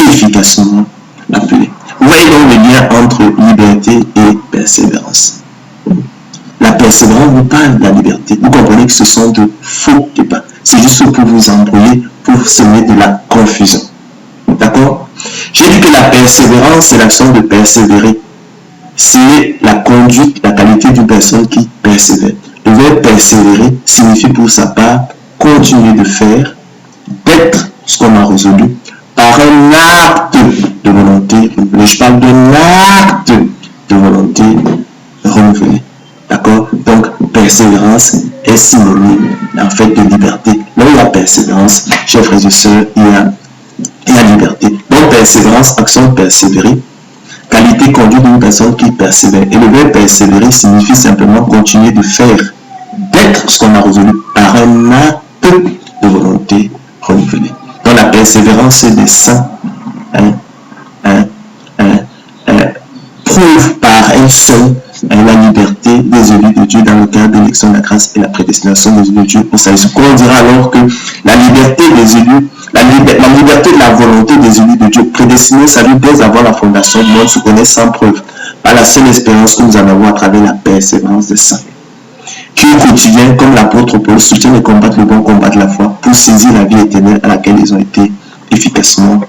efficacement appelés. Vous voyez donc le lien entre liberté et persévérance. La persévérance vous parle de la liberté. Vous comprenez que ce sont de faux débats. C'est juste pour vous embrouiller, pour semer de la confusion. D'accord? J'ai dit que la persévérance, c'est l'action de persévérer. C'est la conduite, la qualité d'une personne qui persévère. Le verbe persévérer signifie pour sa part continuer de faire, d'être ce qu'on a résolu par un acte de volonté renouvelée. Je parle d'un acte de volonté renouvelée. D'accord? Donc, persévérance est synonyme en fait de liberté. Là où il y a persévérance, chers frères et sœurs, il y a liberté. Donc, persévérance, action de persévérer, qualité conduite d'une personne qui persévère. Et le verbe persévérer signifie simplement continuer de faire, d'être ce qu'on a résolu par un acte de volonté renouvelée. Donc, la persévérance des saints prouve par elle seule la liberté des élus de Dieu dans le cadre de l'élection de la grâce et la prédestination des élus de Dieu au salut. On dira alors que la liberté des élus, la liberté de la volonté des élus de Dieu prédestinés au salut dès avant la fondation du monde se connaît sans preuve par la seule espérance que nous en avons à travers la persévérance des saints, qui au quotidien, comme l'apôtre Paul, soutiennent et combattent le bon combat de la foi pour saisir la vie éternelle à laquelle ils ont été efficacement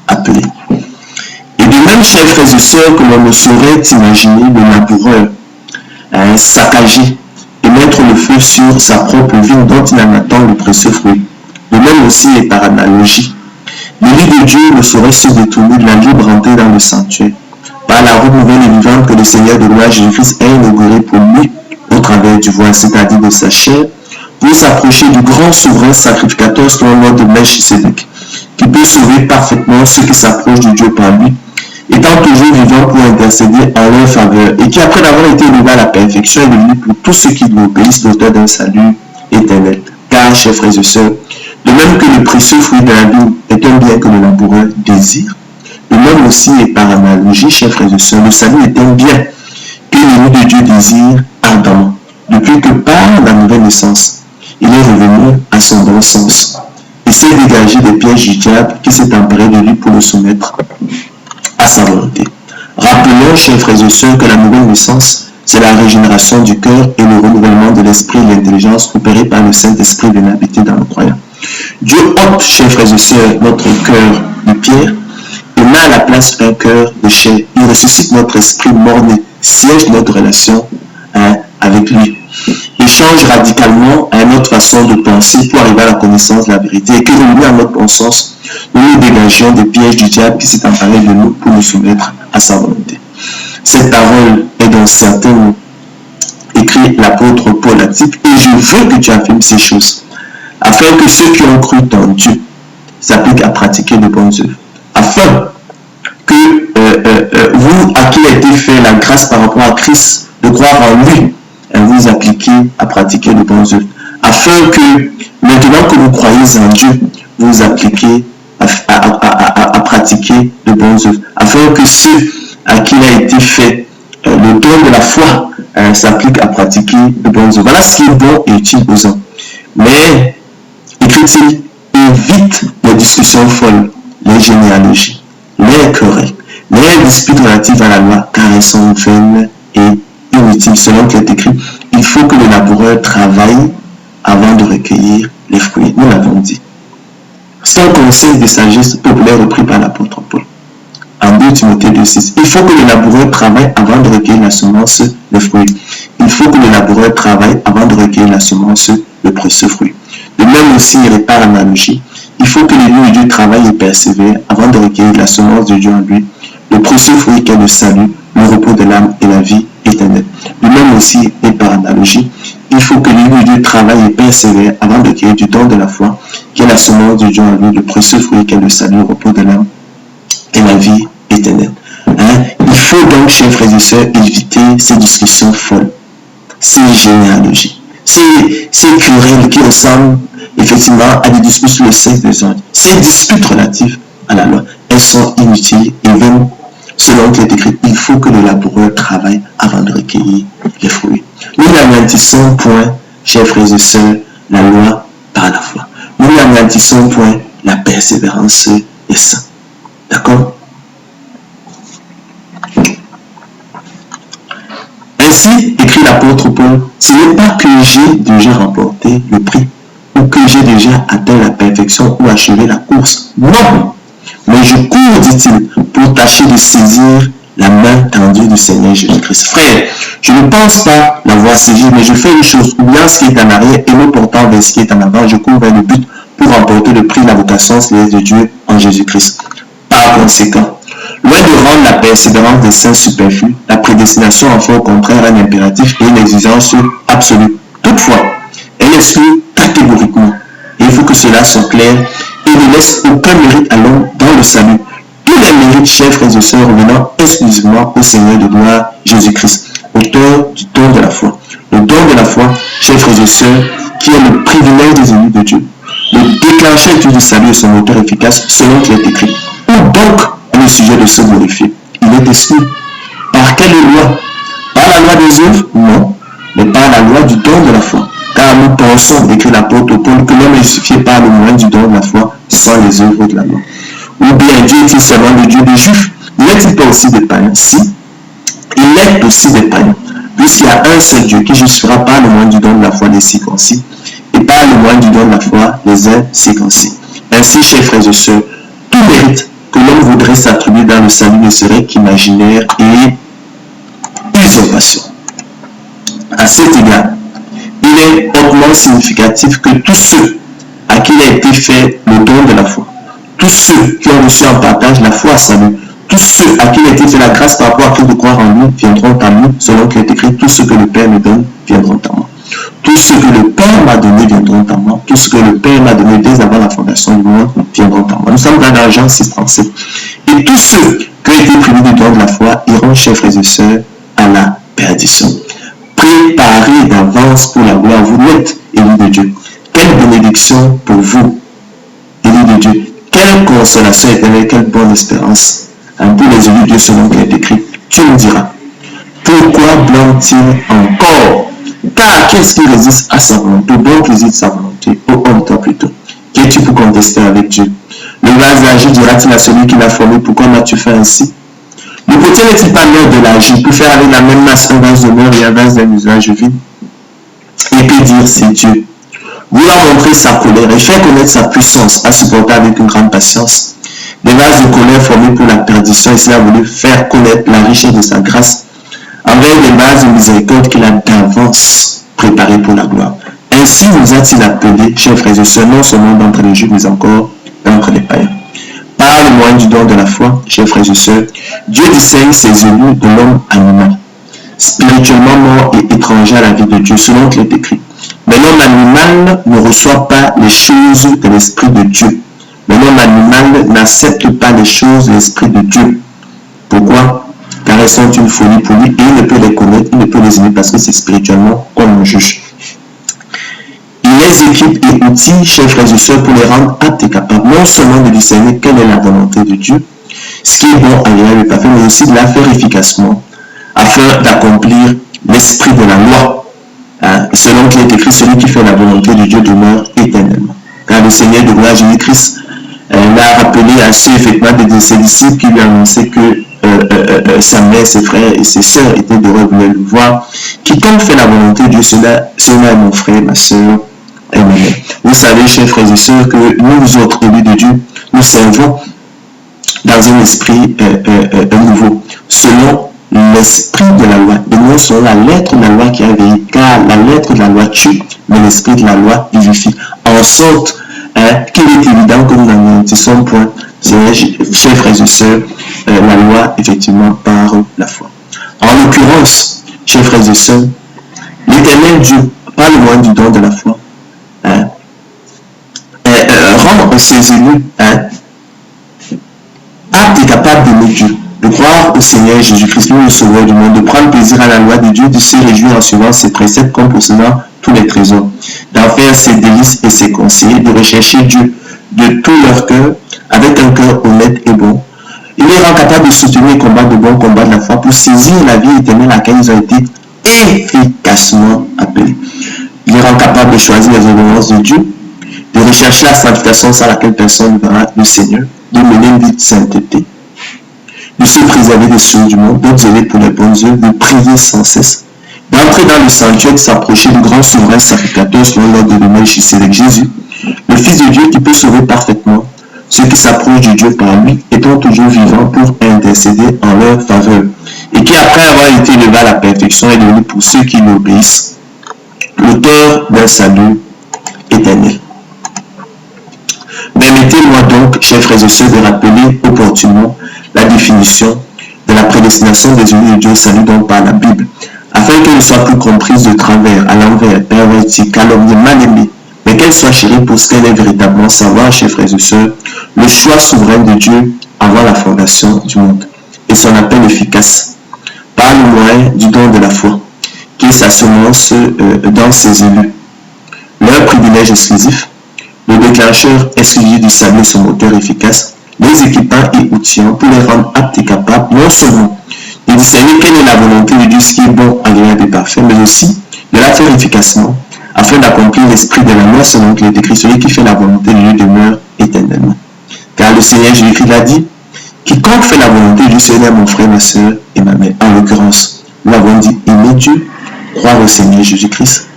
appelés. Et de même, chers frères et sœurs, que l'on ne saurait imaginer le laboureur saccager et mettre le feu sur sa propre vigne dont il en attend le précieux fruit. De même aussi et par analogie, l'élu de Dieu ne saurait se détourner de la libre entrée dans le sanctuaire par la route nouvelle et vivante que le Seigneur de gloire Jésus-Christ a inaugurée pour lui au travers du voile, c'est-à-dire de sa chair, pour s'approcher du grand souverain sacrificateur selon l'ordre de Melchisédek, qui peut sauver parfaitement ceux qui s'approchent de Dieu par lui, étant toujours vivant pour intercéder en leur faveur, et qui après d'avoir été élevé à la perfection est devenu pour tous ceux qui lui obéissent l'auteur d'un salut éternel. Car, chers frères et sœurs, de même que le précieux fruit de la vie est un bien que le laboureur désire, de même aussi et par analogie, chers frères et sœurs, le salut est un bien que l'élu de Dieu désire ardemment, depuis que par la nouvelle naissance, il est revenu à son bon sens, et s'est dégagé des pièges du diable qui s'est emparé de lui pour le soumettre à sa volonté. Rappelons, chers frères et sœurs, que la nouvelle naissance, c'est la régénération du cœur et le renouvellement de l'esprit et de l'intelligence opérés par le Saint-Esprit venu habiter dans le croyant. Dieu ôte, chers frères et sœurs, notre cœur de pierre et met à la place un cœur de chair. Il ressuscite notre esprit mort-né, siège notre relation avec lui. Il change radicalement à notre façon de penser pour arriver à la connaissance de la vérité et que revenus à notre bon sens, nous nous dégagions des pièges du diable qui s'est emparé de nous pour nous soumettre à sa volonté. Cette parole est dans certains mots, écrit l'apôtre Paul à Tite, et je veux que tu affirmes ces choses, afin que ceux qui ont cru en Dieu s'appliquent à pratiquer de bonnes œuvres, afin que vous, à qui a été fait la grâce par rapport à Christ, de croire en lui, vous appliquez à pratiquer de bonnes œuvres, afin que maintenant que vous croyez en Dieu, vous appliquez à pratiquer de bonnes œuvres, afin que ceux à qui il a été fait le don de la foi s'appliquent à pratiquer de bonnes œuvres. Voilà ce qui est bon et utile aux hommes. Mais, écrit-il, évite les discussions folles, les généalogies, les querelles, les disputes relatives à la loi, car elles sont vaines et inutiles. Selon qu'il est écrit, il faut que le laboureur travaille avant de recueillir les fruits. Nous l'avons dit. C'est un conseil de sagesse populaire repris par l'apôtre Paul. En 2 Timothée 2,6. Il faut que le laboureur travaille avant de recueillir la semence, le fruit. Il faut que le laboureur travaille avant de recueillir la semence, le précieux fruit. De même aussi, et par analogie, il faut que l'élu de Dieu travaille et persévère avant de recueillir la semence de Dieu en lui, le précieux fruit qu'est le salut, le repos de l'âme et la vie éternelle. De même aussi, et par analogie, il faut que l'élu de Dieu travaille et persévère avant de recueillir du don de la foi, qui est la semence de Dieu en lui, le précieux fruit qu'est le salut, le repos de l'âme et la vie éternelle. Il faut donc, chers frères et sœurs, éviter ces discussions folles, ces généalogies, ces querelles qui ressemblent effectivement à des disputes sur le sexe des hommes. Ces disputes relatives à la loi, elles sont inutiles et vaines. Selon qu'il est écrit, il faut que le laboureur travaille avant de recueillir les fruits. Nous n'anéantissons point, chers frères et sœurs, la loi par la foi. Nous n'anéantissons point la persévérance des saints. D'accord? Ainsi, écrit l'apôtre Paul, ce n'est pas que j'ai déjà remporté le prix ou que j'ai déjà atteint la perfection ou achevé la course. Non! Mais je cours, dit-il, pour tâcher de saisir la main tendue du Seigneur Jésus-Christ. Frère, je ne pense pas l'avoir saisi, mais je fais une chose, oubliant ce qui est en arrière et me portant vers ce qui est en avant, je cours vers le but pour remporter le prix de la vocation céleste de Dieu en Jésus-Christ. Par conséquent, loin de rendre la persévérance des saints superflue, la prédestination en fait au contraire un impératif et une exigence absolue. Toutefois, elle exclut catégoriquement, et il faut que cela soit clair, et ne laisse aucun mérite à l'homme dans le salut. Tous les mérites, chers frères et sœurs, revenant exclusivement au Seigneur de gloire, Jésus-Christ, auteur du don de la foi. Le don de la foi, chers frères et sœurs, qui est le privilège des élus de Dieu. le déclencheur du salut et son moteur efficace selon qu'il est écrit. Où donc est le sujet de se glorifier? Il est exclu. Par quelle loi? Par la loi des œuvres? Non, mais par la loi du don de la foi. Car nous pensons, écrit l'apôtre Paul, que l'homme est justifié par le moyen du don de la foi sans les œuvres de la loi. Ou bien Dieu est-il seulement le Dieu des Juifs? N'est-il pas aussi des païens? Si, il est aussi des païens. Puisqu'il y a un seul Dieu qui justifiera par le moyen du don de la foi les circoncis et par le moyen du don de la foi les incirconcis. Ainsi, chers frères et sœurs, tout mérite que l'homme voudrait s'attribuer dans le salut ne serait qu'imaginaire et usurpation. À cet égard, il est hautement significatif que tous ceux à qui il a été fait le don de la foi, tous ceux qui ont reçu en partage la foi à salut, tous ceux à qui il a été fait la grâce par rapport à Christ de croire en lui viendront à nous, selon qu'il est écrit, tous ceux que le Père me donne viendront à moi. Tous ceux que le Père m'a donné viendront à moi. Tous ceux que le Père m'a donné dès avant la fondation du monde viendront à moi. Nous sommes dans Jean 6,37. Et tous ceux qui ont été privés du don de la foi iront, chers frères et sœurs, à la perdition. Préparez d'avance pour la gloire. Vous êtes élus de Dieu. Quelle bénédiction pour vous, élus de Dieu. Quelle consolation éternelle, quelle bonne espérance. Pour les élus de Dieu selon qu'il est écrit. Tu me diras, pourquoi blâme-t-il encore? Car qui est-ce qui résiste à sa volonté? Donc résiste sa volonté. Ô homme, toi plutôt. Qu'es-tu pour contester avec Dieu? Le vase d'argile dira-t-il à celui qui l'a formé, pourquoi m'as-tu fait ainsi? Le potier n'est-il pas l'heure de l'argile pour faire avec la même masse un vase d'honneur et un vase d'un usage vide? Et puis dire, c'est Dieu. Vouloir montrer sa colère et faire connaître sa puissance à supporter avec une grande patience des vases de colère formés pour la perdition, et s'il a voulu faire connaître la richesse de sa grâce envers les vases de miséricorde qu'il a d'avance préparés pour la gloire. Ainsi vous a-t-il appelé, chers frères et sœurs, non seulement d'entre les Juifs, mais encore d'entre les païens. Par le moyen du don de la foi, chers frères et sœurs, Dieu distingue ses élus de l'homme animal, spirituellement mort et étranger à la vie de Dieu, selon qu'il est écrit. Mais l'homme animal ne reçoit pas les choses de l'Esprit de Dieu. Mais l'homme animal n'accepte pas les choses de l'Esprit de Dieu. Pourquoi? Car elles sont une folie pour lui et il ne peut les connaître, il ne peut les aimer parce que c'est spirituellement qu'on le juge. Il les équipe et outils, chers frères et sœurs, pour les rendre aptes et capables non seulement de discerner quelle est la volonté de Dieu, ce qui est bon, agréable et parfait, mais aussi de la faire efficacement afin d'accomplir l'esprit de la loi. Selon qu'il est écrit, celui qui fait la volonté de Dieu demeure éternellement. Car le Seigneur de gloire Jésus-Christ l'a rappelé à ceux effectivement de ses disciples qui lui annonçaient que sa mère, ses frères et ses sœurs étaient dehors, voulaient le voir. Quiconque fait la volonté de Dieu, cela est mon frère, ma sœur et ma mère. Vous savez, chers frères et sœurs, que nous autres élus de Dieu, nous servons dans un esprit nouveau, selon l'esprit de la loi, et non selon la lettre de la loi qui a veillé, car la lettre de la loi tue, mais l'esprit de la loi vivifie. En sorte qu'il est évident que nous n'anéantissons point, chers frères et sœurs, la loi effectivement par la foi. En l'occurrence, chers frères et sœurs, l'Éternel Dieu, par le moyen du don de la foi, rend ses élus aptes et capables d'aimer Dieu, de croire au Seigneur Jésus-Christ, le Sauveur du monde, de prendre plaisir à la loi de Dieu, de se réjouir en suivant ses préceptes comme possédant tous les trésors, d'en faire ses délices et ses conseils, de rechercher Dieu de tout leur cœur, avec un cœur honnête et bon. Il les rend capables de soutenir les combats de bons combats de la foi pour saisir la vie éternelle à laquelle ils ont été efficacement appelés. Il les rend capables de choisir les ordonnances de Dieu, de rechercher la sanctification sans laquelle personne ne verra le Seigneur, de mener une vie de sainteté, de se préserver des choses du monde, d'observer pour les bonnes œuvres, de prier sans cesse, d'entrer dans le sanctuaire, de s'approcher du grand souverain sacrificateur selon l'ordre de Melchisédek, Jésus, le Fils de Dieu qui peut sauver parfaitement ceux qui s'approchent de Dieu par lui, étant toujours vivants pour intercéder en leur faveur, et qui après avoir été élevé à la perfection est devenu pour ceux qui l'obéissent l'auteur d'un salut éternel. Permettez-moi donc, chers frères et sœurs, de rappeler opportunément la définition de la prédestination des élus de Dieu au salut dont parle la Bible, afin qu'elle ne soit plus comprise de travers, à l'envers, pervertie, calomniée, mal aimée, mais qu'elle soit chérie pour ce qu'elle est véritablement, savoir, chers frères et sœurs, le choix souverain de Dieu avant la fondation du monde, et son appel efficace, par le moyen du don de la foi, qui est sa semence dans ses élus, leur privilège exclusif, Le déclencheur exclusif du salut est son moteur efficace, les équipants et outillant pour les rendre aptes et capables non seulement de discerner quelle est la volonté de Dieu, ce qui est bon, agréable et parfait, mais aussi de la faire efficacement afin d'accomplir l'esprit de la loi selon qu'il est écrit, celui qui fait la volonté de Dieu demeure éternellement. Car le Seigneur Jésus-Christ l'a dit, quiconque fait la volonté de Dieu, Seigneur, mon frère, ma soeur et ma mère. En l'occurrence, nous avons dit aimer Dieu, croire au Seigneur Jésus-Christ,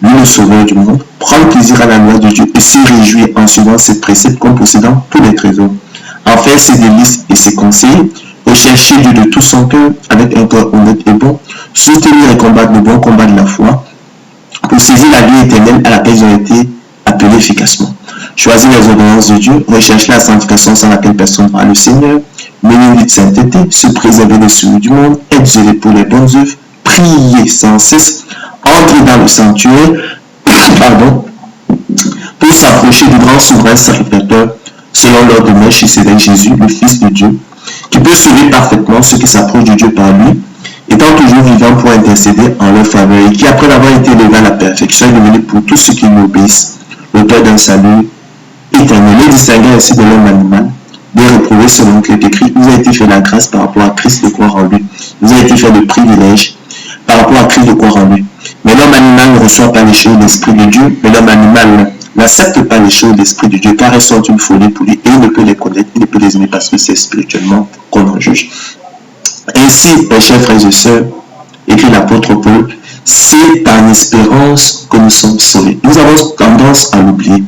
lui le sauveur du monde, prendre plaisir à la loi de Dieu et se réjouir en suivant ses préceptes comme possédant tous les trésors, en faire ses délices et ses conseils, rechercher Dieu de tout son cœur avec un cœur honnête et bon, soutenir et combattre le bon combat de la foi, pour saisir la vie éternelle à laquelle ils ont été appelés efficacement. Choisir les ordonnances de Dieu, rechercher la sanctification sans laquelle personne ne verra le Seigneur, mener une vie de sainteté, se préserver des soumis du monde, être zélé pour les bonnes œuvres, prier sans cesse, entrer dans le sanctuaire, pour s'approcher du grand souverain sacrificateur, selon l'ordre de Melchisédek, Jésus, le Fils de Dieu, qui peut sauver parfaitement ceux qui s'approchent de Dieu par lui, étant toujours vivant pour intercéder en leur faveur, et qui, après avoir été élevé à la perfection, est devenu pour tous ceux qui lui obéissent, l'auteur d'un salut éternel, et distingué ainsi de l'homme animal, des reprouvés selon qu'il est écrit, vous a été fait la grâce par rapport à Christ de croire en lui, vous a été fait le privilège par rapport à Christ de croire en lui. Mais l'homme animal ne reçoit pas les choses de l'Esprit de Dieu, mais l'homme animal n'accepte pas les choses de l'Esprit de Dieu, car elles sont une folie pour lui, et il ne peut les connaître, il ne peut les aimer parce que c'est spirituellement qu'on en juge. Ainsi, mes chers frères et sœurs, écrit l'apôtre Paul, c'est par espérance que nous sommes sauvés. Nous avons tendance à l'oublier.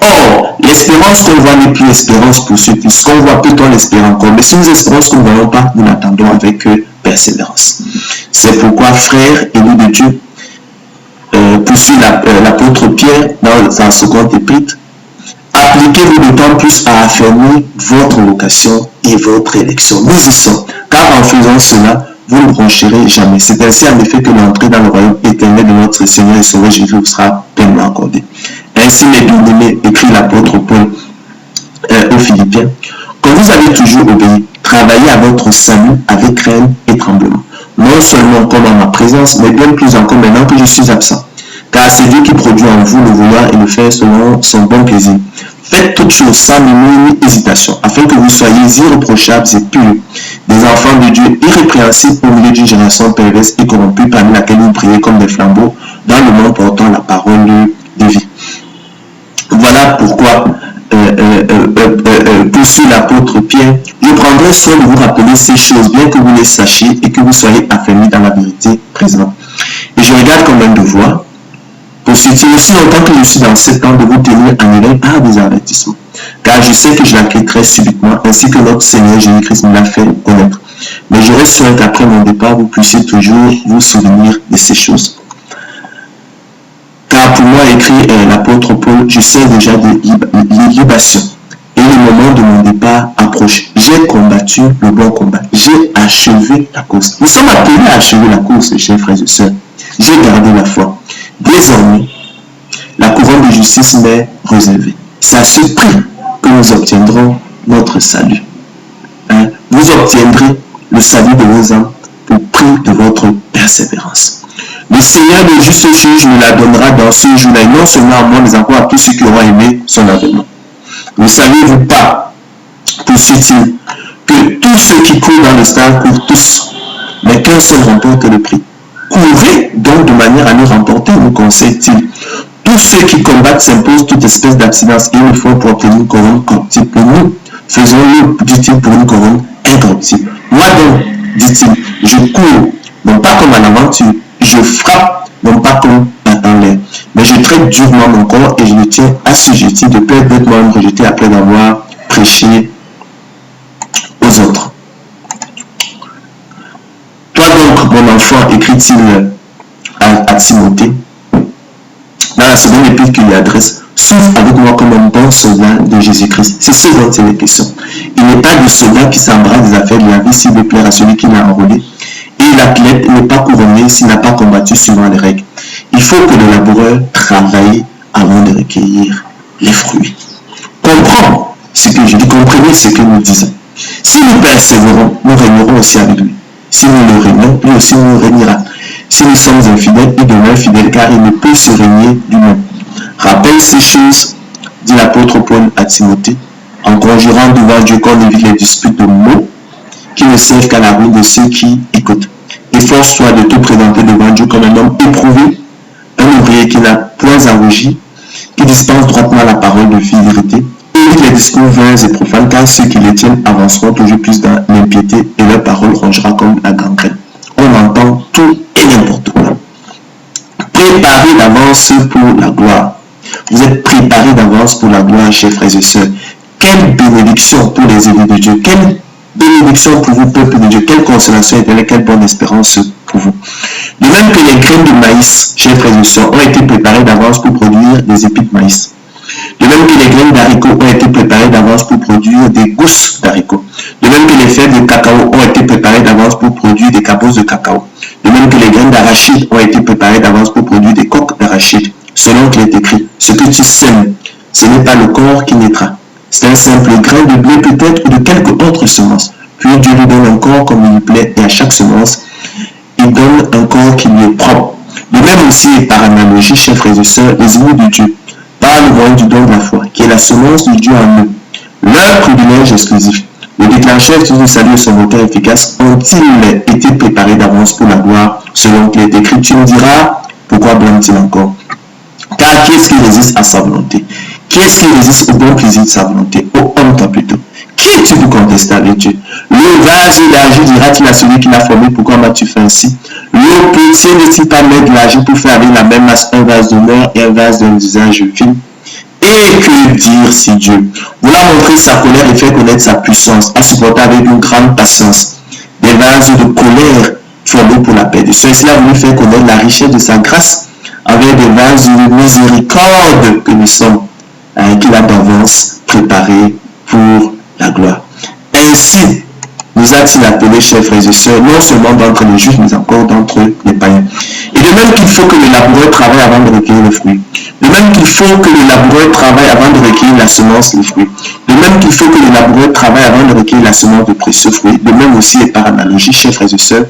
Or, l'espérance qu'on voit n'est plus l'espérance pour ceux qui, ce qu'on voit peut-on l'espérer encore, mais si nous espérons ce que nous ne voyons pas, nous l'attendons avec persévérance. C'est pourquoi, frères élus de Dieu, poursuit l'apôtre Pierre dans sa seconde épître, appliquez-vous d'autant plus à affirmer votre vocation et votre élection. Nous y sommes, car en faisant cela, vous ne broncherez jamais. C'est ainsi en effet que l'entrée dans le royaume éternel de notre Seigneur et Sauveur Jésus vous sera pleinement accordée. Ainsi, mes bien-aimés, écrit l'apôtre Paul aux Philippiens, quand vous avez toujours obéi, travaillez à votre salut avec crainte et tremblement. Non seulement comme en ma présence, mais bien plus encore maintenant que je suis absent. Car c'est Dieu qui produit en vous le vouloir et le faire selon son bon plaisir. Faites toutes choses sans ni hésitation, afin que vous soyez irréprochables et purs, des enfants de Dieu irrépréhensibles au milieu d'une génération perverse et corrompue, parmi laquelle vous brillez comme des flambeaux, dans le monde portant la parole de vie. Voilà pourquoi, poursuit l'apôtre Pierre, je prendrai soin de vous rappeler ces choses, bien que vous les sachiez et que vous soyez affermis dans la vérité présente. Et je regarde comme un devoir, poursuit-il, aussi longtemps que je suis dans ce temps, de vous tenir en éveil par des avertissements. Car je sais que je la quitterai subitement, ainsi que notre Seigneur Jésus-Christ me l'a fait connaître. Mais j'aurai soin qu'après mon départ, vous puissiez toujours vous souvenir de ces choses. Car pour moi, écrit l'apôtre Paul, je sais déjà des libations. Et le moment de mon départ approche. J'ai combattu le bon combat. J'ai achevé la course. Nous sommes appelés à achever la course, chers frères et sœurs. J'ai gardé la foi. Désormais, la couronne de justice m'est réservée. C'est à ce prix que nous obtiendrons notre salut. Vous obtiendrez le salut de vos âmes au prix de votre persévérance. Le Seigneur, le juste juge, nous la donnera dans ce jour-là, et non seulement à moi, mais encore à tous ceux qui auront aimé son avènement. Ne savez-vous pas, poursuit-il, que tous ceux qui courent dans le stade courent tous, mais qu'un seul remporte le prix. Courez donc de manière à le remporter, nous conseille-t-il. Tous ceux qui combattent s'imposent toute espèce d'abstinence et le font pour obtenir une couronne corruptible. Pour nous, faisons-le, dit-il, pour une couronne incorruptible. Moi donc, dit-il, je cours, non pas comme à l'aventure, je frappe, non pas comme battant l'air, mais je traite durement mon corps et je le tiens assujetti de peur d'être moi-même rejeté après avoir prêché aux autres. Toi donc, mon enfant, écrit-il à Timothée, dans la seconde épître qu'il lui adresse, souffre avec moi comme un bon soldat de Jésus-Christ. C'est ce dont il est question. Il n'est pas du soldat qui s'embrasse des affaires de la vie s'il veut plaire à celui qui l'a enrôlé. Et l'athlète n'est pas couronné s'il n'a pas combattu suivant les règles. Il faut que le laboureur travaille avant de recueillir les fruits. Comprends ce que je dis, comprenez ce que nous disons. Si nous persévérons, nous régnerons aussi avec lui. Si nous le régnons, lui aussi nous régnera. Si nous sommes infidèles, il demeure fidèle car il ne peut se régner lui-même. Rappelle ces choses dit l'apôtre Paul à Timothée, en conjurant devant Dieu qu'on évite les disputes de mots qui ne servent qu'à la ruine de ceux qui écoutent. Efforce-toi de te présenter devant Dieu comme un homme éprouvé, un ouvrier qui n'a point à rougir, qui dispense droitement la parole de vérité, évite les discours vains et profanes, car ceux qui les tiennent avanceront toujours plus dans l'impiété et leur parole rongera comme la gangrène. On entend tout et n'importe quoi. Préparez d'avance pour la gloire. Vous êtes préparés d'avance pour la gloire, chers frères et sœurs. Quelle bénédiction pour les élus de Dieu. Quelle bénédiction pour vous, peuple de Dieu. Quelle consolation éternelle, quelle bonne espérance pour vous. De même que les graines de maïs, chers frères et sœurs, ont été préparées d'avance pour produire des épis de maïs. De même que les graines d'haricots ont été préparées d'avance pour produire des gousses d'haricots. De même que les fèves de cacao ont été préparées d'avance pour produire des cabosses de cacao. De même que les graines d'arachide ont été préparées d'avance pour produire des coques d'arachide. Selon qu'il est écrit, ce que tu sèmes, ce n'est pas le corps qui naîtra. C'est un simple grain de blé peut-être ou de quelque autre semence. Puis Dieu lui donne un corps comme il lui plaît et à chaque semence, il donne un corps qui lui est propre. De même aussi et par analogie, chers frères et sœurs, les ennemis de Dieu parlent loin du don de la foi, qui est la semence de Dieu en eux. Leur privilège exclusif, le déclencheur du salut et son moteur efficace ont-ils été préparés d'avance pour la gloire, selon qu'il est écrit, tu me diras, pourquoi blâme-t-il encore? Car qui est-ce qui résiste à sa volonté? Qui est-ce qui résiste au bon plaisir de sa volonté? Ô homme toi plutôt. Qui es-tu pour contester avec Dieu? Le vase d'argile dira-t-il à celui qui l'a formé, pourquoi m'as-tu fait ainsi? Le potier ne-t-il pas mettre de l'argile pour faire avec la même masse un vase d'honneur et un vase d'un usage vil? Et que dire si Dieu, voulant montrer sa colère et faire connaître sa puissance, a supporté avec une grande patience des vases de colère formés pour la paix. De cela a voulu faire connaître la richesse de sa grâce avec des vases de miséricorde que nous sommes, qu'il a d'avance préparés pour la gloire. Ainsi nous a-t-il appelés, chers frères et sœurs, non seulement d'entre les juifs, mais encore d'entre les païens. Et de même qu'il faut que le laboureur travaille avant de recueillir le fruit. De même qu'il faut que le laboureur travaille avant de recueillir la semence, les fruits. De même qu'il faut que le laboureur travaille avant de recueillir la semence de précieux fruits. De même aussi et par analogie, chers frères et sœurs,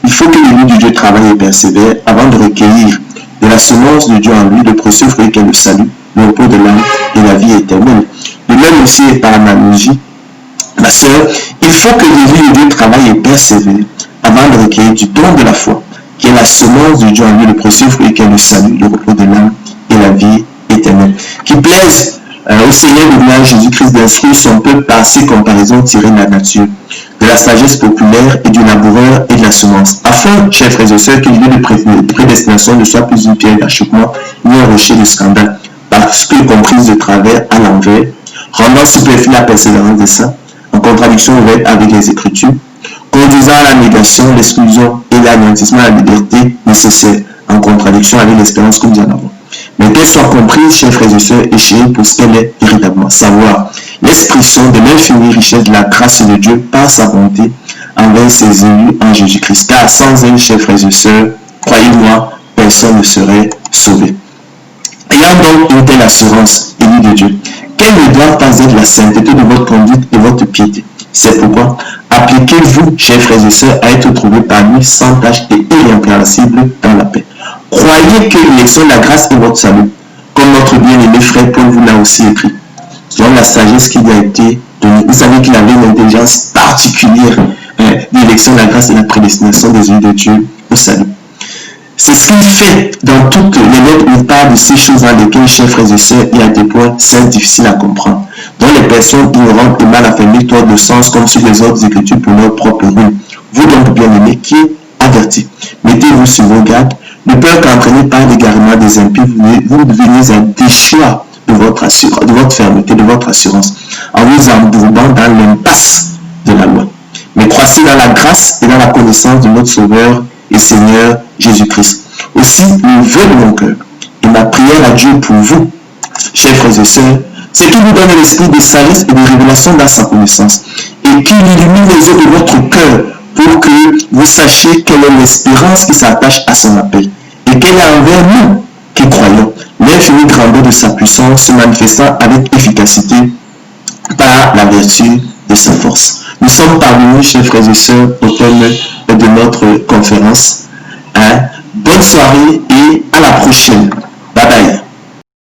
il faut que l'élu de Dieu travaille et persévère avant de recueillir de la semence de Dieu en lui, le précieux fruit qu'est le salut, le repos de l'âme et la vie éternelle. De même aussi et par analogie, ma sœur, il faut que l'élu de Dieu travaille et persévère avant de recueillir du don de la foi, qui est la semence de Dieu en lui, le précieux fruit qu'est le salut, le repos de l'âme et la vie éternelle. Qui plaise au Seigneur de gloire Jésus-Christ d'instruire son peuple par ces comparaisons tirées de la nature, de la sagesse populaire et du laboureur et de la semence, afin, chers frères et sœurs, que l'idée de prédestination ne soit plus une pierre d'achoppement ni un rocher de scandale, parce que comprise de travers à l'envers, rendant superflue la persévérance des saints, en contradiction ouverte avec les Écritures, conduisant à la négation, l'exclusion et l'anéantissement à la liberté nécessaire, en contradiction avec l'espérance que nous en avons. Mais qu'elle soit comprise, chers frères et sœurs, et chérie pour ce qu'elle est véritablement, savoir l'expression de l'infinie richesse de la grâce de Dieu par sa bonté envers ses élus en Jésus-Christ. Car sans elle, chers frères et sœurs, croyez-moi, personne ne serait sauvé. Ayant donc une telle assurance, élus de Dieu, quelle ne doit pas être la sainteté de votre conduite et votre piété? C'est pourquoi appliquez-vous, chers frères et sœurs, à être trouvés parmi sans tache et irrépréhensible dans la paix. Croyez que l'élection de la grâce est votre salut, comme notre bien-aimé frère Paul vous l'a aussi écrit. Selon la sagesse qui lui a été donnée, vous savez qu'il avait une intelligence particulière de l'élection de la grâce et de la prédestination des élus de Dieu au salut. C'est ce qu'il fait dans toutes les lettres où il parle de ces choses dans lesquelles, chers frères et sœurs, il y a des points simples, difficiles à comprendre, dont les personnes ignorantes et mal affirmées tournent de sens comme sur les autres écritures pour leur propre ruine. Vous donc, bien-aimés, qui est averti, mettez-vous sur vos gardes, ne peur qu'entraîné par l'égarement des impies, vous devenez un déchoir de votre fermeté, de votre assurance, en vous embourbant dans l'impasse de la loi. Mais croissez dans la grâce et dans la connaissance de notre Sauveur et Seigneur Jésus-Christ. Aussi, le vœu de mon cœur et ma prière à Dieu pour vous, chers frères et sœurs, c'est qu'il vous donne l'esprit de sagesse et de révélation dans sa connaissance, et qu'il illumine les yeux de votre cœur pour que vous sachiez quelle est l'espérance qui s'attache à son appel, et quelle est envers nous qui croyons l'infinie grandeur de sa puissance se manifestant avec efficacité par la vertu de sa force. Nous sommes parvenus, chers frères et sœurs, au thème de notre conférence. Bonne soirée et à la prochaine.